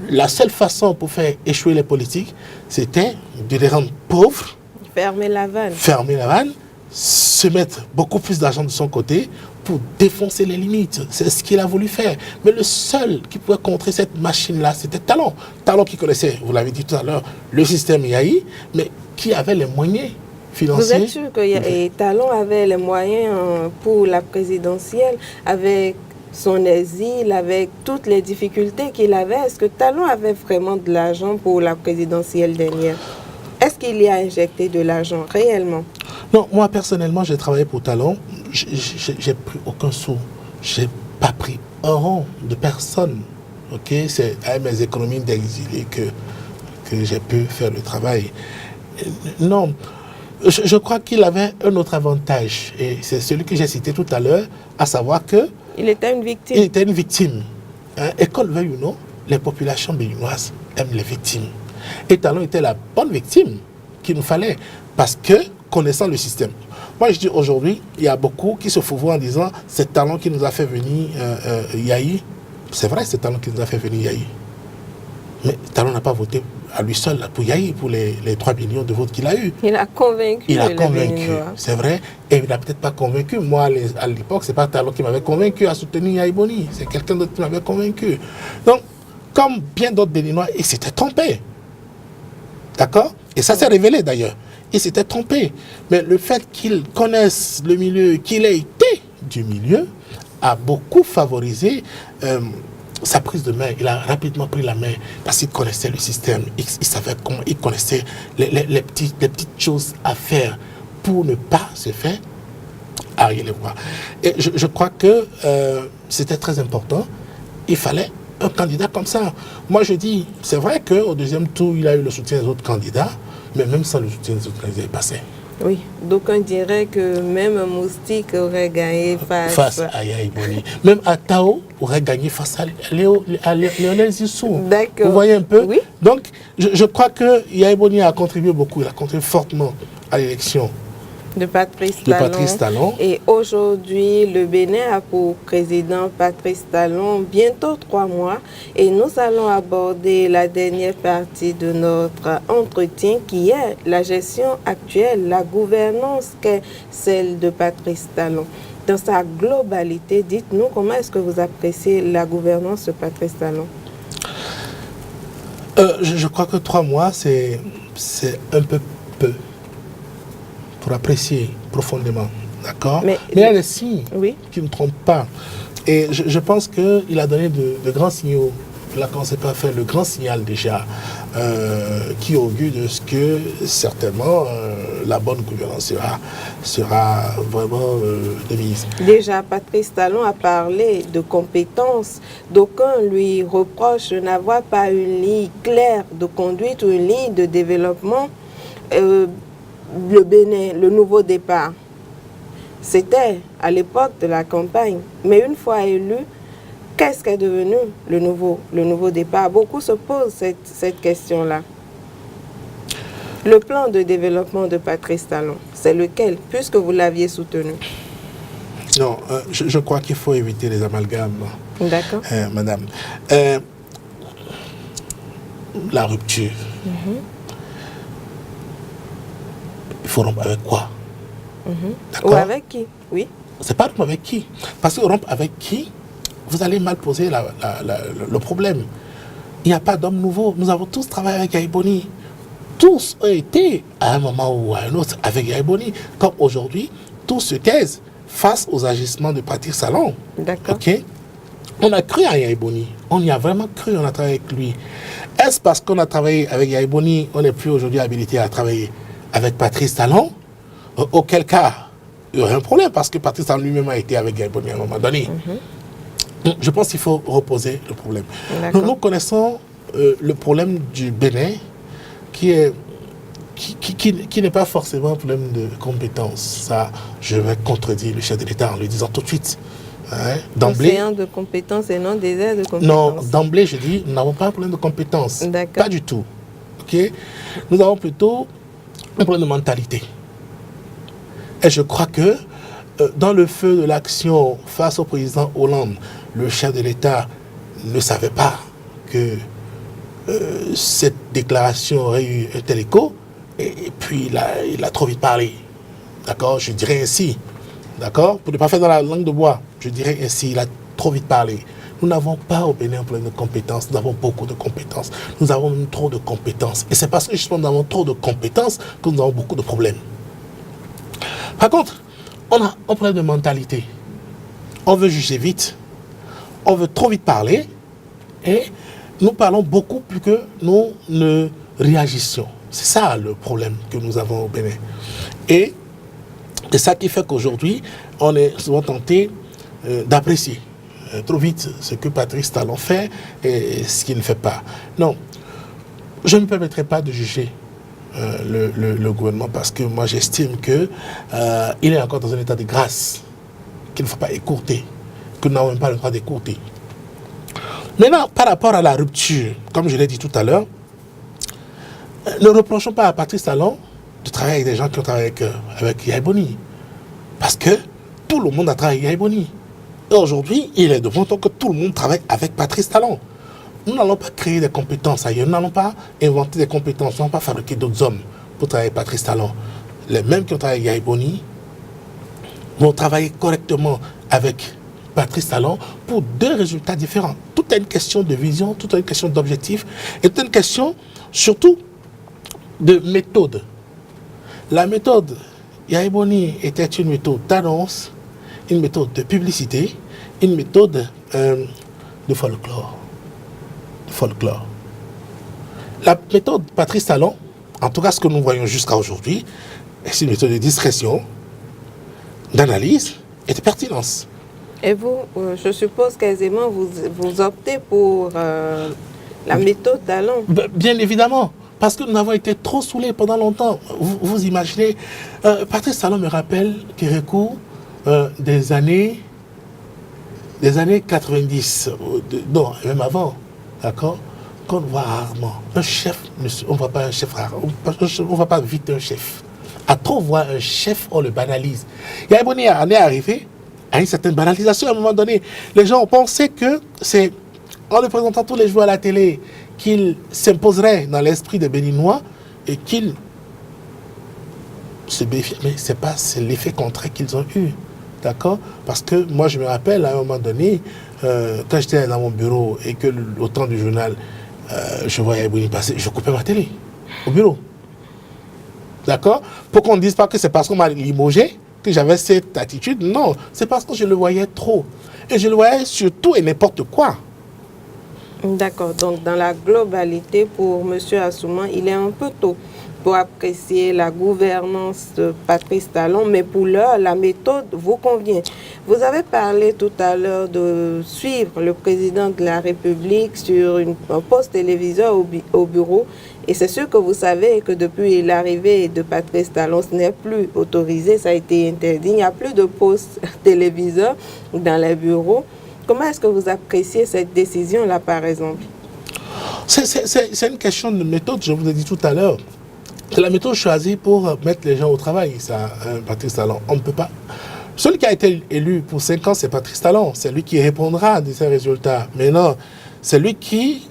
la seule façon pour faire échouer les politiques, c'était de les rendre pauvres. Fermer la vanne, se mettre beaucoup plus d'argent de son côté pour défoncer les limites. C'est ce qu'il a voulu faire. Mais le seul qui pouvait contrer cette machine-là, c'était Talon. Talon qui connaissait, vous l'avez dit tout à l'heure, le système Yahi, mais qui avait les moyens financiers. Vous êtes sûr que Talon avait les moyens pour la présidentielle avec son exil, avec toutes les difficultés qu'il avait, est-ce que Talon avait vraiment de l'argent pour la présidentielle dernière? Est-ce qu'il y a injecté de l'argent réellement? Non, moi personnellement, j'ai travaillé pour Talon. J'ai pris aucun sou. J'ai pas pris un rond de personne. Ok, c'est avec mes économies d'exilé que j'ai pu faire le travail. Non, je crois qu'il avait un autre avantage. Et c'est celui que j'ai cité tout à l'heure, à savoir que... Il était une victime. Il était une victime. Hein? Et qu'on le veuille ou non, les populations béninoises aiment les victimes. Et Talon était la bonne victime qu'il nous fallait. Parce que, connaissant le système. Moi, je dis aujourd'hui, il y a beaucoup qui se fourvoient en disant c'est Talon qui nous a fait venir Yahi. C'est vrai, c'est Talon qui nous a fait venir Yahi. Mais Talon n'a pas voté à lui seul pour Yahi, pour les 3 millions de votes qu'il a eu. Il a convaincu. Il a convaincu, c'est vrai. Et il n'a peut-être pas convaincu. Moi, à l'époque, ce n'est pas Talon qui m'avait convaincu à soutenir Yahi Boni. C'est quelqu'un d'autre qui m'avait convaincu. Donc, comme bien d'autres Béninois, il s'était trompé. D'accord? Et ça s'est révélé d'ailleurs. Il s'était trompé. Mais le fait qu'il connaisse le milieu, qu'il ait été du milieu, a beaucoup favorisé sa prise de main. Il a rapidement pris la main parce qu'il connaissait le système. Il savait comment, il connaissait les petites choses à faire pour ne pas se faire arriver les voix. Et je crois que c'était très important. Il fallait un candidat comme ça. Moi, je dis, c'est vrai qu'au deuxième tour, il a eu le soutien des autres candidats, mais même sans le soutien des autres candidats, il est passé. Oui, d'aucuns diraient que même Moustique aurait gagné face à Yahi Boni. Même Atao aurait gagné face à Lionel Zissou. D'accord. Vous voyez un peu? Oui. Donc, je crois que Yahi Boni a contribué beaucoup, il a contribué fortement à l'élection de Patrice Talon. Et aujourd'hui, le Bénin a pour président Patrice Talon bientôt 3 mois. Et nous allons aborder la dernière partie de notre entretien qui est la gestion actuelle, la gouvernance qu'est celle de Patrice Talon. Dans sa globalité, dites-nous comment est-ce que vous appréciez la gouvernance de Patrice Talon? Je crois que 3 mois, c'est un peu peu pour apprécier profondément, d'accord? Mais il y a des signes qui ne trompent pas. Et je pense qu'il a donné de grands signaux. Il a commencé par faire le grand signal déjà, qui augure de ce que certainement la bonne gouvernance sera vraiment de mise. Déjà, Patrice Talon a parlé de compétences. D'aucuns lui reprochent de n'avoir pas une ligne claire de conduite ou une ligne de développement. Le Bénin, le nouveau départ, c'était à l'époque de la campagne. Mais une fois élu, qu'est-ce qu'est devenu le nouveau départ? Beaucoup se posent cette question-là. Le plan de développement de Patrice Talon, c'est lequel, puisque vous l'aviez soutenu? Non, je crois qu'il faut éviter les amalgames. D'accord. Madame. La rupture. Il faut rompre avec quoi? Ou avec qui? Oui. C'est pas rompre avec qui. Parce que rompre avec qui, vous allez mal poser le problème. Il n'y a pas d'homme nouveau. Nous avons tous travaillé avec Yahi Boni. Tous ont été, à un moment ou à un autre, avec Yahi Boni. Comme aujourd'hui, tous se taisent face aux agissements de Patrice Talon. D'accord. Ok? On a cru à Yahi Boni. On y a vraiment cru, on a travaillé avec lui. Est-ce parce qu'on a travaillé avec Yahi Boni, on n'est plus aujourd'hui habilité à travailler avec Patrice Talon? Auquel cas, il y aurait un problème parce que Patrice Talon lui-même a été avec Yahi Boni à un moment donné. Je pense qu'il faut reposer le problème. Nous connaissons le problème du Bénin qui n'est pas forcément un problème de compétence. Ça, je vais contredire le chef de l'État en lui disant tout de suite. Hein, d'emblée. Océan de compétences et non désert de compétences. Non, d'emblée, je dis, nous n'avons pas un problème de compétences. Pas du tout. Okay? Nous avons plutôt un problème de mentalité. Et je crois que dans le feu de l'action face au président Hollande, le chef de l'État ne savait pas que cette déclaration aurait eu un tel écho. Et puis, il a trop vite parlé. D'accord? Je dirais ainsi. D'accord? Pour ne pas faire dans la langue de bois, je dirais ainsi, il a trop vite parlé. Nous n'avons pas au Bénin un problème de compétences, nous avons beaucoup de compétences. Nous avons même trop de compétences. Et c'est parce que justement nous avons trop de compétences que nous avons beaucoup de problèmes. Par contre, on a un problème de mentalité. On veut juger vite. on veut trop vite parler et nous parlons beaucoup plus que nous ne réagissons. C'est ça le problème que nous avons au Bénin. Et c'est ça qui fait qu'aujourd'hui, on est souvent tenté d'apprécier trop vite ce que Patrice Talon fait et ce qu'il ne fait pas. Non, je ne me permettrai pas de juger le gouvernement parce que moi j'estime qu'il est encore dans un état de grâce qu'il ne faut pas écourter, que nous n'avons même pas le droit d'écourter. Maintenant, par rapport à la rupture, comme je l'ai dit tout à l'heure, ne reprochons pas à Patrice Talon de travailler avec des gens qui ont travaillé avec Yaya Boni. Parce que tout le monde a travaillé avec Yaya Boni. Et aujourd'hui, il est de bon temps que tout le monde travaille avec Patrice Talon. Nous n'allons pas créer des compétences ailleurs, nous n'allons pas inventer des compétences, nous n'allons pas fabriquer d'autres hommes pour travailler avec Patrice Talon. Les mêmes qui ont travaillé avec Yaya Boni vont travailler correctement avec Patrice Talon pour deux résultats différents. Tout est une question de vision, tout est une question d'objectif et tout est une question surtout de méthode. La méthode Yaya Boni était une méthode d'annonce, une méthode de publicité, une méthode de folklore. La méthode Patrice Talon, en tout cas ce que nous voyons jusqu'à aujourd'hui, c'est une méthode de discrétion, d'analyse et de pertinence. Et vous, je suppose qu'aisément, vous optez pour la méthode Talon. Bien évidemment, parce que nous avons été trop saoulés pendant longtemps. Vous imaginez, Patrice Talon me rappelle Kérékou des années 90, non, même avant, d'accord, qu'on voit rarement. Un chef, on ne voit pas un chef rare, on ne voit pas vite un chef. À trop voir un chef, on le banalise. Yaya Boni est arrivé à une certaine banalisation à un moment donné. Les gens ont pensé que c'est en le présentant tous les jours à la télé qu'il s'imposerait dans l'esprit des Béninois et qu'il se bénéficie. Mais c'est l'effet contraire qu'ils ont eu. D'accord? Parce que moi, je me rappelle à un moment donné, quand j'étais dans mon bureau et que au temps du journal, je voyais Yaya Boni passer, je coupais ma télé au bureau. D'accord? Pour qu'on ne dise pas que c'est parce qu'on m'a limogé que j'avais cette attitude. Non, c'est parce que je le voyais trop. Et je le voyais sur tout et n'importe quoi. D'accord. Donc, dans la globalité, pour M. Assouman, il est un peu tôt pour apprécier la gouvernance de Patrice Talon, mais pour l'heure, la méthode vous convient. Vous avez parlé tout à l'heure de suivre le président de la République sur un poste téléviseur au bureau, et c'est sûr que vous savez que depuis l'arrivée de Patrice Talon, ce n'est plus autorisé, ça a été interdit, il n'y a plus de poste téléviseur dans les bureaux. Comment est-ce que vous appréciez cette décision-là, par exemple? C'est une question de méthode, je vous ai dit tout à l'heure. C'est la méthode choisie pour mettre les gens au travail, ça, Patrice Talon. On ne peut pas. Celui qui a été élu pour 5 ans, c'est Patrice Talon. C'est lui qui répondra de ces résultats. Mais non, c'est lui qui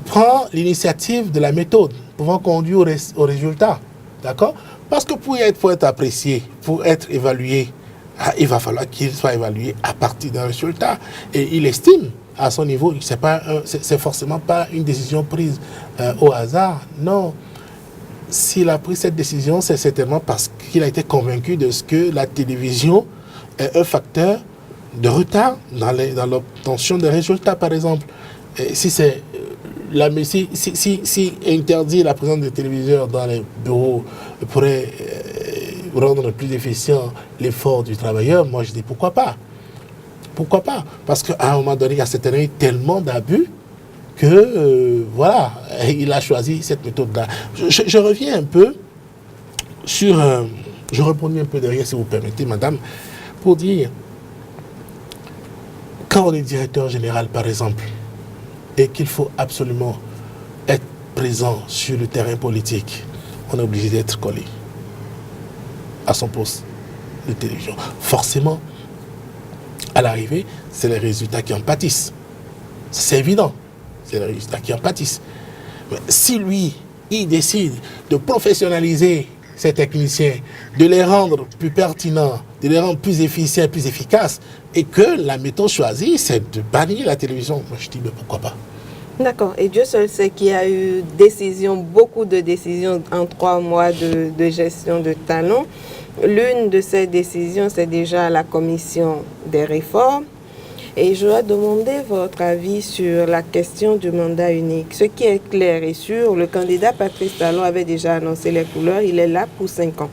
prend l'initiative de la méthode pouvant conduire au résultat. D'accord? Parce que pour être apprécié, pour être évalué, il va falloir qu'il soit évalué à partir d'un résultat. Et il estime à son niveau, c'est forcément pas une décision prise au hasard. Non. S'il a pris cette décision, c'est certainement parce qu'il a été convaincu de ce que la télévision est un facteur de retard dans l'obtention des résultats, par exemple. Et si c'est si interdire la présence des téléviseurs dans les bureaux pourrait rendre plus efficient l'effort du travailleur, moi je dis pourquoi pas. Pourquoi pas? Parce qu'à un moment donné, il y a certainement eu tellement d'abus que, voilà, il a choisi cette méthode-là. Je reviens un peu sur... je rebondis un peu derrière, si vous permettez, madame, pour dire, quand on est directeur général, par exemple, et qu'il faut absolument être présent sur le terrain politique, on est obligé d'être collé à son poste de télévision. Forcément, à l'arrivée, c'est les résultats qui en pâtissent. C'est évident. C'est les résultats qui en pâtissent. Mais si lui, il décide de professionnaliser ces techniciens, de les rendre plus pertinents, de les rendre plus efficients, plus efficaces, et que la méthode choisie, c'est de bannir la télévision, moi je dis, mais pourquoi pas? D'accord. Et Dieu seul sait qu'il y a eu beaucoup de décisions en 3 mois de gestion de Talon. L'une de ces décisions, c'est déjà la commission des réformes. Et je vais demander votre avis sur la question du mandat unique. Ce qui est clair et sûr, le candidat Patrice Talon avait déjà annoncé les couleurs, il est là pour 5 ans.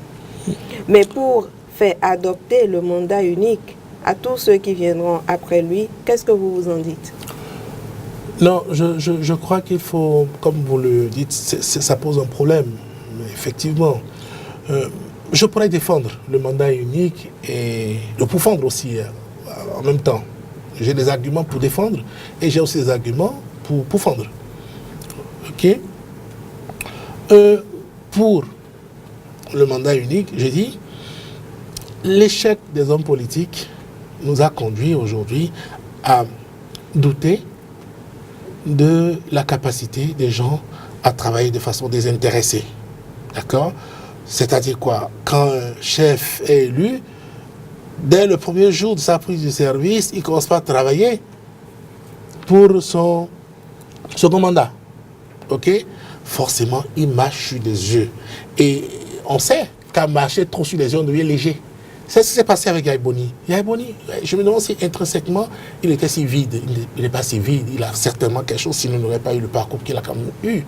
Mais pour faire adopter le mandat unique à tous ceux qui viendront après lui, qu'est-ce que vous vous en dites? Non, je crois qu'il faut, comme vous le dites, ça pose un problème, effectivement. Je pourrais défendre le mandat unique et le pourfendre aussi en même temps. J'ai des arguments pour défendre et j'ai aussi des arguments pour pourfendre. Ok? Pour le mandat unique, je dis, l'échec des hommes politiques nous a conduit aujourd'hui à douter de la capacité des gens à travailler de façon désintéressée. D'accord? C'est-à-dire quoi? Quand un chef est élu, dès le premier jour de sa prise de service, il ne commence pas à travailler pour son second mandat. Ok? Forcément, il marche sur des yeux. Et on sait qu'à marcher trop sur les yeux, on devient léger. C'est ce qui s'est passé avec Yaya Boni. Yaya Boni, je me demande si intrinsèquement, il était si vide. Il n'est pas si vide. Il a certainement quelque chose, sinon il n'aurait pas eu le parcours qu'il a quand même eu.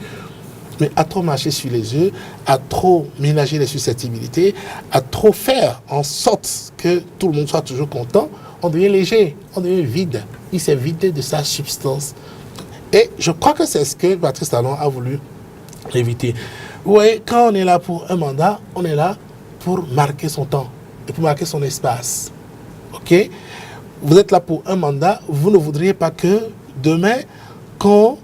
Mais à trop marcher sur les yeux, à trop ménager les susceptibilités, à trop faire en sorte que tout le monde soit toujours content, on devient léger, on devient vide. Il s'est vidé de sa substance. Et je crois que c'est ce que Patrice Talon a voulu éviter. Vous voyez, quand on est là pour un mandat, on est là pour marquer son temps et pour marquer son espace. Ok? Vous êtes là pour un mandat, vous ne voudriez pas que demain, qu'on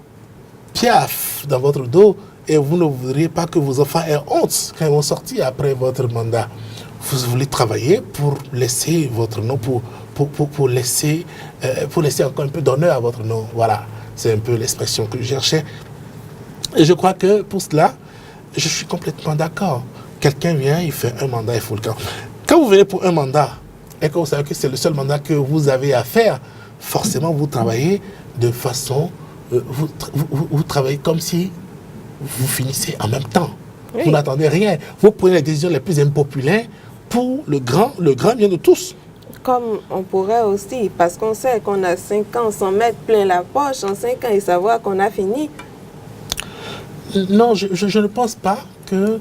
piaffe dans votre dos, et vous ne voudriez pas que vos enfants aient honte quand ils vont sortir après votre mandat. Vous voulez travailler pour laisser votre nom, pour laisser encore un peu d'honneur à votre nom. Voilà, c'est un peu l'expression que je cherchais. Et je crois que pour cela, je suis complètement d'accord. Quelqu'un vient, il fait un mandat, il faut le temps. Quand vous venez pour un mandat, et que vous savez que c'est le seul mandat que vous avez à faire, forcément vous travaillez de façon... vous travaillez comme si vous finissez en même temps. Oui. Vous n'attendez rien. Vous prenez les décisions les plus impopulaires pour le grand bien de tous. Comme on pourrait aussi, parce qu'on sait qu'on a 5 ans sans mettre plein la poche en 5 ans et savoir qu'on a fini. Non, je ne pense pas que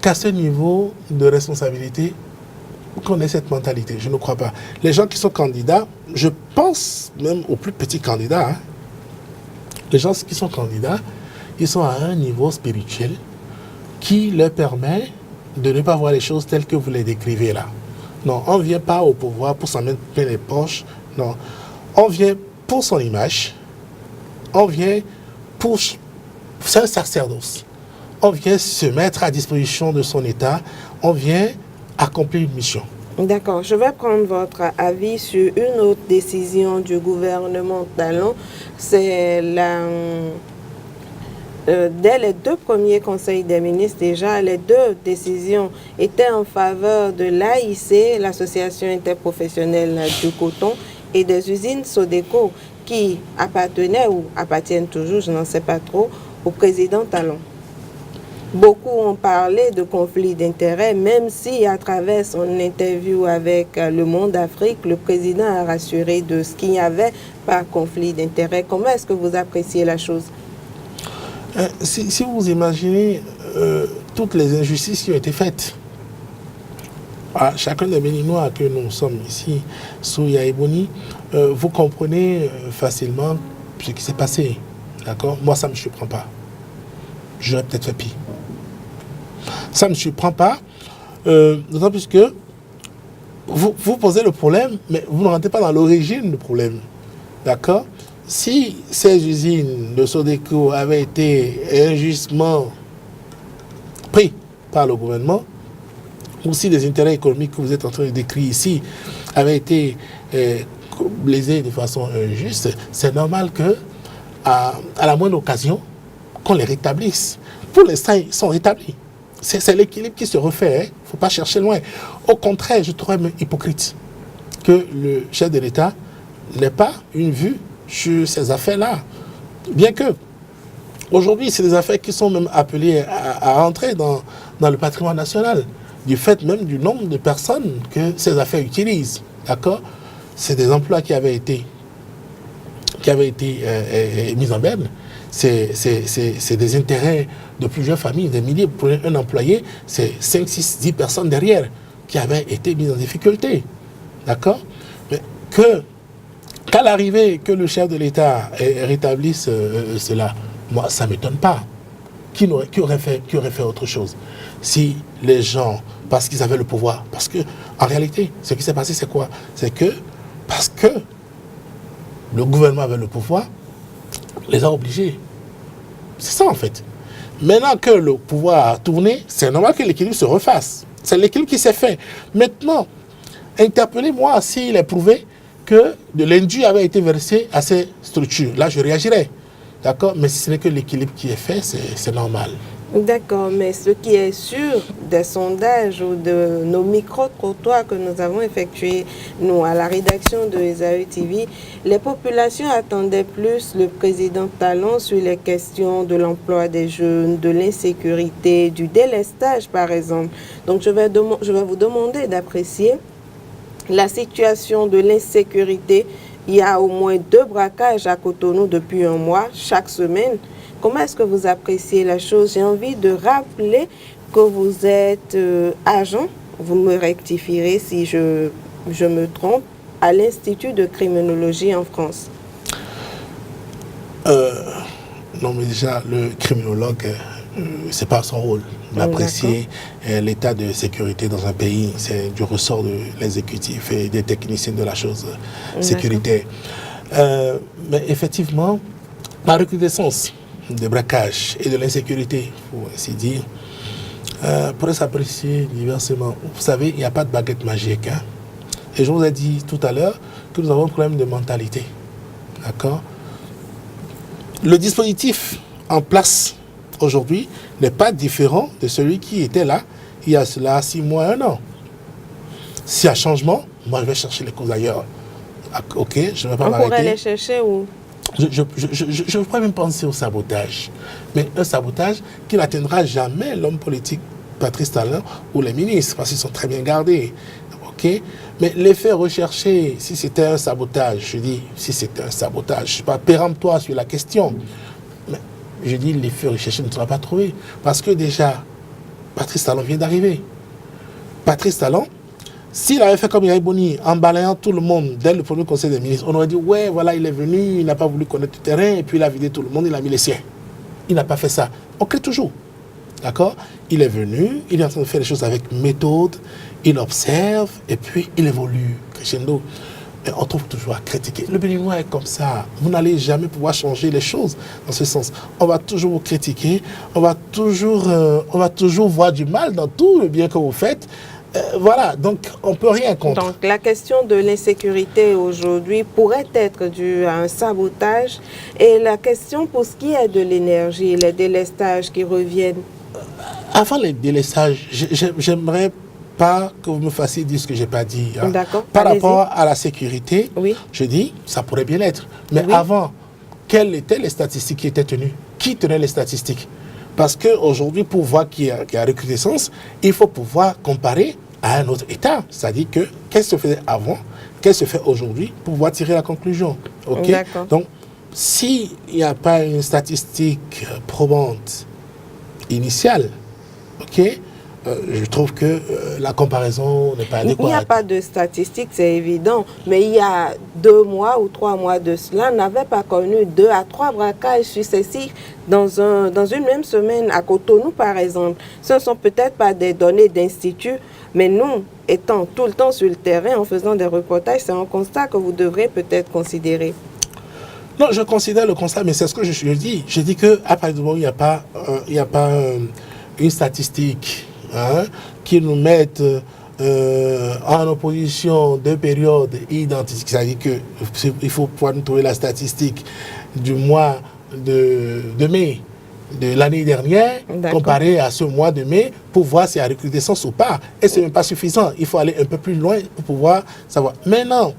qu'à ce niveau de responsabilité, qu'on ait cette mentalité. Je ne crois pas. Les gens qui sont candidats, je pense même aux plus petits candidats, hein, les gens qui sont candidats, ils sont à un niveau spirituel qui leur permet de ne pas voir les choses telles que vous les décrivez là. Non, on ne vient pas au pouvoir pour s'en mettre plein les poches. Non, on vient pour son image. On vient pour... C'est un sacerdoce. On vient se mettre à disposition de son État. On vient accomplir une mission. D'accord. Je vais prendre votre avis sur une autre décision du gouvernement Talon. C'est dès les 2 premiers conseils des ministres, déjà, les 2 décisions étaient en faveur de l'AIC, l'Association interprofessionnelle du coton, et des usines Sodeco qui appartenaient ou appartiennent toujours, je n'en sais pas trop, au président Talon. Beaucoup ont parlé de conflit d'intérêts, même si à travers son interview avec Le Monde Afrique, le président a rassuré de ce qu'il n'y avait pas conflit d'intérêts. Comment est-ce que vous appréciez la chose? Si vous imaginez toutes les injustices qui ont été faites à chacun des Béninois que nous sommes ici, sous Yaya Boni, vous comprenez facilement ce qui s'est passé. D'accord? Moi, ça ne me surprend pas. J'aurais peut-être fait pire. Ça ne me surprend pas, d'autant plus que vous posez le problème, mais vous ne rentrez pas dans l'origine du problème. D'accord? Si ces usines de Sodeco avaient été injustement prises par le gouvernement, ou si les intérêts économiques que vous êtes en train de décrire ici avaient été lésés de façon injuste, c'est normal que, à la moindre occasion, qu'on les rétablisse. Pour l'instant, ils sont rétablis. C'est l'équilibre qui se refait. Il ne faut pas chercher loin. Au contraire, je trouve même hypocrite que le chef de l'État n'ait pas une vue sur ces affaires-là. Bien que, aujourd'hui, c'est des affaires qui sont même appelées à entrer dans le patrimoine national, du fait même du nombre de personnes que ces affaires utilisent. D'accord? c'est des emplois qui avaient été mis en berne. C'est des intérêts de plusieurs familles, des milliers. Pour un employé, c'est 5, 6, 10 personnes derrière qui avaient été mises en difficulté. D'accord? Mais qu'à l'arrivée, que le chef de l'État rétablisse cela, moi, ça ne m'étonne pas. Qui aurait fait autre chose? Si les gens, parce qu'ils avaient le pouvoir, parce que, en réalité, ce qui s'est passé, c'est quoi? C'est que, parce que le gouvernement avait le pouvoir, les a obligés. C'est ça, en fait. Maintenant que le pouvoir a tourné, c'est normal que l'équilibre se refasse. C'est l'équilibre qui s'est fait. Maintenant, interpellez-moi s'il est prouvé que de l'indu avait été versé à ces structures. Là, je réagirais. D'accord? Mais si ce n'est que l'équilibre qui est fait, c'est normal. D'accord, mais ce qui est sûr des sondages ou de nos micro-trottoirs que nous avons effectués, nous, à la rédaction de Esaü TV, les populations attendaient plus le président Talon sur les questions de l'emploi des jeunes, de l'insécurité, du délestage, par exemple. Donc, je vais vous demander d'apprécier la situation de l'insécurité. Il y a au moins 2 braquages à Cotonou depuis un mois, chaque semaine. Comment est-ce que vous appréciez la chose? J'ai envie de rappeler que vous êtes agent, vous me rectifierez si je me trompe, à l'Institut de criminologie en France. Non, mais déjà, le criminologue, c'est pas son rôle d'apprécier l'état de sécurité dans un pays. C'est du ressort de l'exécutif et des techniciens de la chose sécuritaire. Mais effectivement, la recrudescence des braquages et de l'insécurité, pour ainsi dire, pourrait s'apprécier diversement. Vous savez, il n'y a pas de baguette magique. Hein? Et je vous ai dit tout à l'heure que nous avons un problème de mentalité. D'accord? Le dispositif en place aujourd'hui n'est pas différent de celui qui était là il y a cela 6 mois, 1 an. S'il y a changement, moi je vais chercher les causes ailleurs. Ok, je ne vais pas m'arrêter. On pourrait les chercher où? Je pourrais même penser au sabotage. Mais un sabotage qui n'atteindra jamais l'homme politique Patrice Talon ou les ministres, parce qu'ils sont très bien gardés. Ok? Mais l'effet recherché, si c'était un sabotage, je dis, si c'était un sabotage, je ne suis pas péremptoire sur la question, mais je dis, l'effet recherché ne sera pas trouvé. Parce que déjà, Patrice Talon vient d'arriver. Patrice Talon, s'il avait fait comme Yahi Boni, en balayant tout le monde dès le premier conseil des ministres, on aurait dit, ouais, voilà, il est venu, il n'a pas voulu connaître le terrain, et puis il a vidé tout le monde, il a mis les siens. Il n'a pas fait ça. On crée toujours. D'accord? Il est venu, il est en train de faire les choses avec méthode, il observe, et puis il évolue, crescendo. Mais on trouve toujours à critiquer. Le Béninois est comme ça. Vous n'allez jamais pouvoir changer les choses dans ce sens. On va toujours vous critiquer, on va toujours voir du mal dans tout le bien que vous faites. Voilà, donc on ne peut rien contre. Donc la question de l'insécurité aujourd'hui pourrait être due à un sabotage. Et la question pour ce qui est de l'énergie, les délestages qui reviennent. Avant les délestages, j'aimerais pas que vous me fassiez dire ce que je n'ai pas dit. Hein. D'accord. Par rapport à la sécurité, oui. Je dis, ça pourrait bien être. Mais oui. Avant, quelles étaient les statistiques qui étaient tenues? Qui tenait les statistiques? Parce qu'aujourd'hui, pour voir qu'il y a recrudescence, il faut pouvoir comparer à un autre état. C'est-à-dire que qu'est-ce qui se faisait avant, qu'est-ce qui se fait aujourd'hui, pour pouvoir tirer la conclusion. Okay? Donc, s'il n'y a pas une statistique probante initiale, ok, je trouve que la comparaison n'est pas adéquate. Il n'y a pas de statistiques, c'est évident. Mais il y a 2 mois ou 3 mois de cela, on n'avait pas connu 2 à 3 braquages successifs dans une même semaine à Cotonou, par exemple. Ce ne sont peut-être pas des données d'institut, mais nous, étant tout le temps sur le terrain, en faisant des reportages, c'est un constat que vous devrez peut-être considérer. Non, je considère le constat, mais c'est ce que je dis. Je dis qu'à partir du moment où il n'y a pas une statistique, hein, qui nous mette en opposition 2 périodes identiques. C'est-à-dire qu'il faut pouvoir nous trouver la statistique du mois de mai de l'année dernière comparée à ce mois de mai pour voir s'il y a recrudescence ou pas. Et ce n'est même pas suffisant. Il faut aller un peu plus loin pour pouvoir savoir. Maintenant,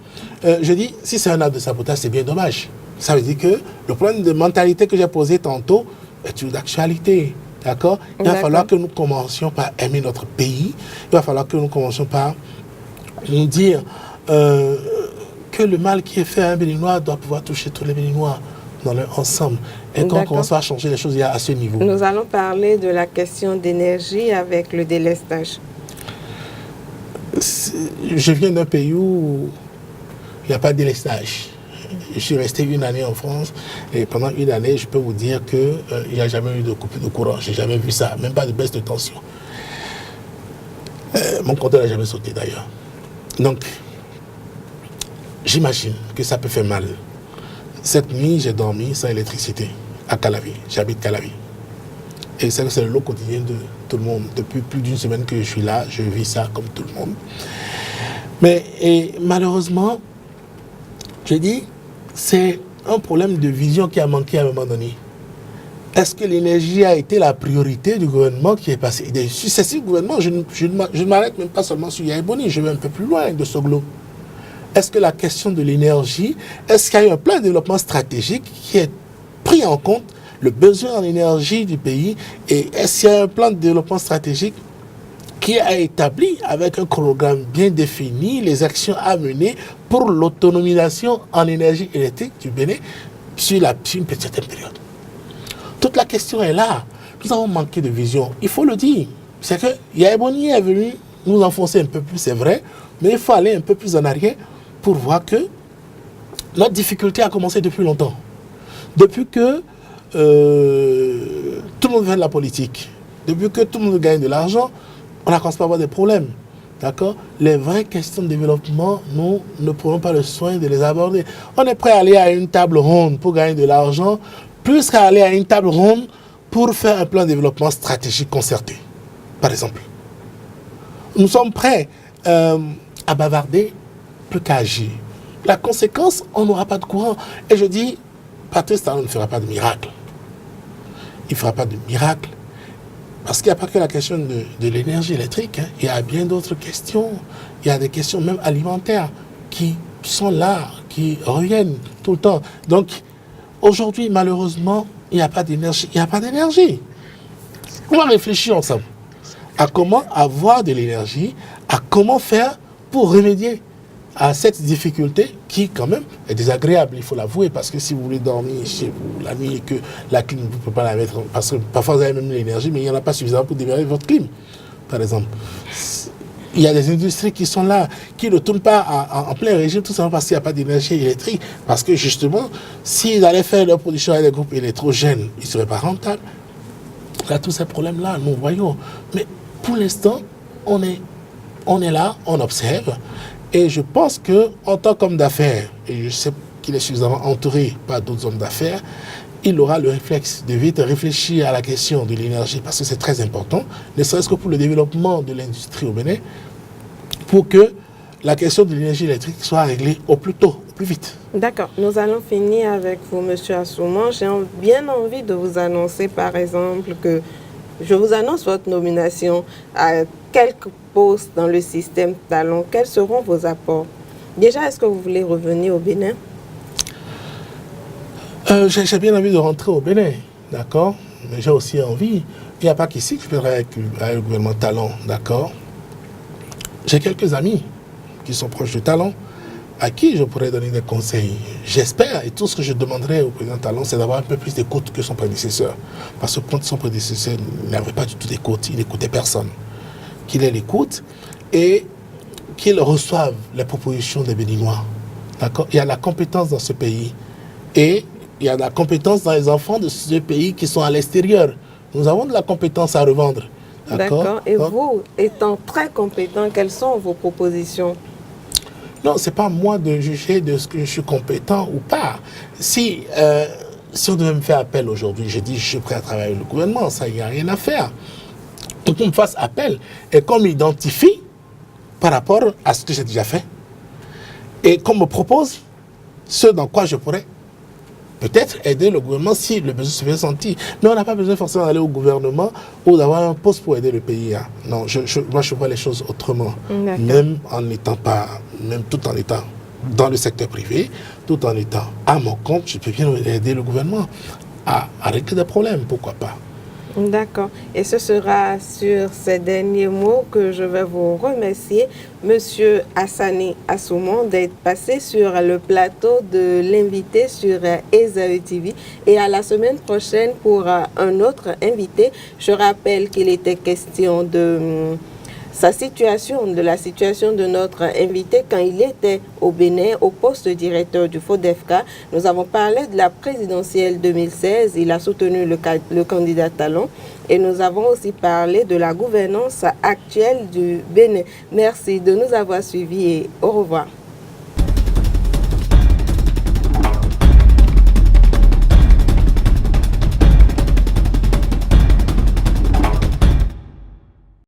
je dis, si c'est un acte de sabotage, c'est bien dommage. Ça veut dire que le problème de mentalité que j'ai posé tantôt est une actualité. D'accord? Il va falloir que nous commencions par aimer notre pays. Il va falloir que nous commencions par nous dire que le mal qui est fait à un Béninois doit pouvoir toucher tous les Béninois dans leur ensemble. Et quand on commence à changer les choses, il y a à ce niveau. Nous allons parler de la question d'énergie avec le délestage. Je viens d'un pays où il n'y a pas de délestage. Je suis resté 1 année en France et pendant 1 année, je peux vous dire qu'il n'y a jamais eu de coupure de courant. Je n'ai jamais vu ça, même pas de baisse de tension. Mon compteur n'a jamais sauté d'ailleurs. Donc, j'imagine que ça peut faire mal. Cette nuit, j'ai dormi sans électricité à Calavi. J'habite Calavi. Et c'est le lot quotidien de tout le monde. Depuis plus d'1 semaine que je suis là, je vis ça comme tout le monde. Mais malheureusement, je dis, c'est un problème de vision qui a manqué à un moment donné. Est-ce que l'énergie a été la priorité du gouvernement qui est passé? C'est ce gouvernement, je ne m'arrête même pas seulement sur Yaya Boni, je vais un peu plus loin de Soglo. Est-ce que la question de l'énergie, est-ce qu'il y a eu un plan de développement stratégique qui est pris en compte le besoin en énergie du pays? Et est-ce qu'il y a un plan de développement stratégique qui a établi avec un programme bien défini les actions à mener pour l'autonomisation en énergie électrique du Bénin sur une certaine période? Toute la question est là. Nous avons manqué de vision. Il faut le dire. C'est que Yaya Boni est venu nous enfoncer un peu plus, c'est vrai, mais il faut aller un peu plus en arrière pour voir que notre difficulté a commencé depuis longtemps. Depuis que tout le monde fait de la politique, depuis que tout le monde gagne de l'argent, on n'a pas à avoir des problèmes. D'accord? Les vraies questions de développement, nous ne prenons pas le soin de les aborder. On est prêt à aller à une table ronde pour gagner de l'argent, plus qu'à aller à une table ronde pour faire un plan de développement stratégique concerté, par exemple. Nous sommes prêts à bavarder plus qu'à agir. La conséquence, on n'aura pas de courant. Et je dis, Patrice Talon ne fera pas de miracle. Il ne fera pas de miracle. Parce qu'il n'y a pas que la question de l'énergie électrique. Hein. Il y a bien d'autres questions. Il y a des questions même alimentaires qui sont là, qui reviennent tout le temps. Donc, aujourd'hui, malheureusement, il n'y a pas d'énergie. Il n'y a pas d'énergie. On va réfléchir ensemble à comment avoir de l'énergie, à comment faire pour remédier à cette difficulté qui, quand même, est désagréable, il faut l'avouer, parce que si vous voulez dormir chez vous la nuit et que la clim, vous ne pouvez pas la mettre, parce que parfois vous avez même l'énergie, mais il n'y en a pas suffisamment pour démarrer votre clim, par exemple. Il y a des industries qui sont là, qui ne tournent pas en plein régime, tout simplement parce qu'il n'y a pas d'énergie électrique, parce que justement, s'ils allaient faire leur production avec des groupes électrogènes, ils ne seraient pas rentables. Il y a tous ces problèmes-là, nous voyons. Mais pour l'instant, on est là, on observe. Et je pense qu'en tant qu'homme d'affaires, et je sais qu'il est suffisamment entouré par d'autres hommes d'affaires, il aura le réflexe de vite réfléchir à la question de l'énergie, parce que c'est très important, ne serait-ce que pour le développement de l'industrie au Bénin, pour que la question de l'énergie électrique soit réglée au plus tôt, au plus vite. D'accord. Nous allons finir avec vous, M. Assouman. J'ai bien envie de vous annoncer, par exemple, que je vous annonce votre nomination à quelques postes dans le système Talon. Quels seront vos apports? Déjà, est-ce que vous voulez revenir au Bénin? J'ai bien envie de rentrer au Bénin, d'accord? Mais j'ai aussi envie, il n'y a pas qu'ici que je ferai avec le gouvernement Talon, d'accord? J'ai quelques amis qui sont proches du Talon, à qui je pourrais donner des conseils. J'espère, et tout ce que je demanderai au président Talon, c'est d'avoir un peu plus d'écoute que son prédécesseur. Parce que quand son prédécesseur n'avait pas du tout d'écoute, il n'écoutait personne. Qu'il ait l'écoute et qu'il reçoive les propositions des Béninois. D'accord? Il y a la compétence dans ce pays et il y a la compétence dans les enfants de ce pays qui sont à l'extérieur. Nous avons de la compétence à revendre. D'accord. Et vous, étant très compétent, quelles sont vos propositions? Non, ce n'est pas moi de juger de ce que je suis compétent ou pas. Si on devait me faire appel aujourd'hui, je dis je suis prêt à travailler avec le gouvernement, ça, il n'y a rien à faire. Donc on me fasse appel et qu'on m'identifie par rapport à ce que j'ai déjà fait et qu'on me propose ce dans quoi je pourrais peut-être aider le gouvernement si le besoin se fait sentir. Mais on n'a pas besoin forcément d'aller au gouvernement ou d'avoir un poste pour aider le pays. Hein. Non, moi je vois les choses autrement. Même en n'étant pas, même tout en étant dans le secteur privé, tout en étant à mon compte, je peux bien aider le gouvernement à régler des problèmes, pourquoi pas. D'accord. Et ce sera sur ces derniers mots que je vais vous remercier, Monsieur Hassani Assoumon, d'être passé sur le plateau de l'invité sur Esaü TV. Et à la semaine prochaine pour un autre invité. Je rappelle qu'il était question de de la situation de notre invité quand il était au Bénin, au poste de directeur du FODEFCA. Nous avons parlé de la présidentielle 2016. Il a soutenu le candidat Talon. Et nous avons aussi parlé de la gouvernance actuelle du Bénin. Merci de nous avoir suivis et au revoir.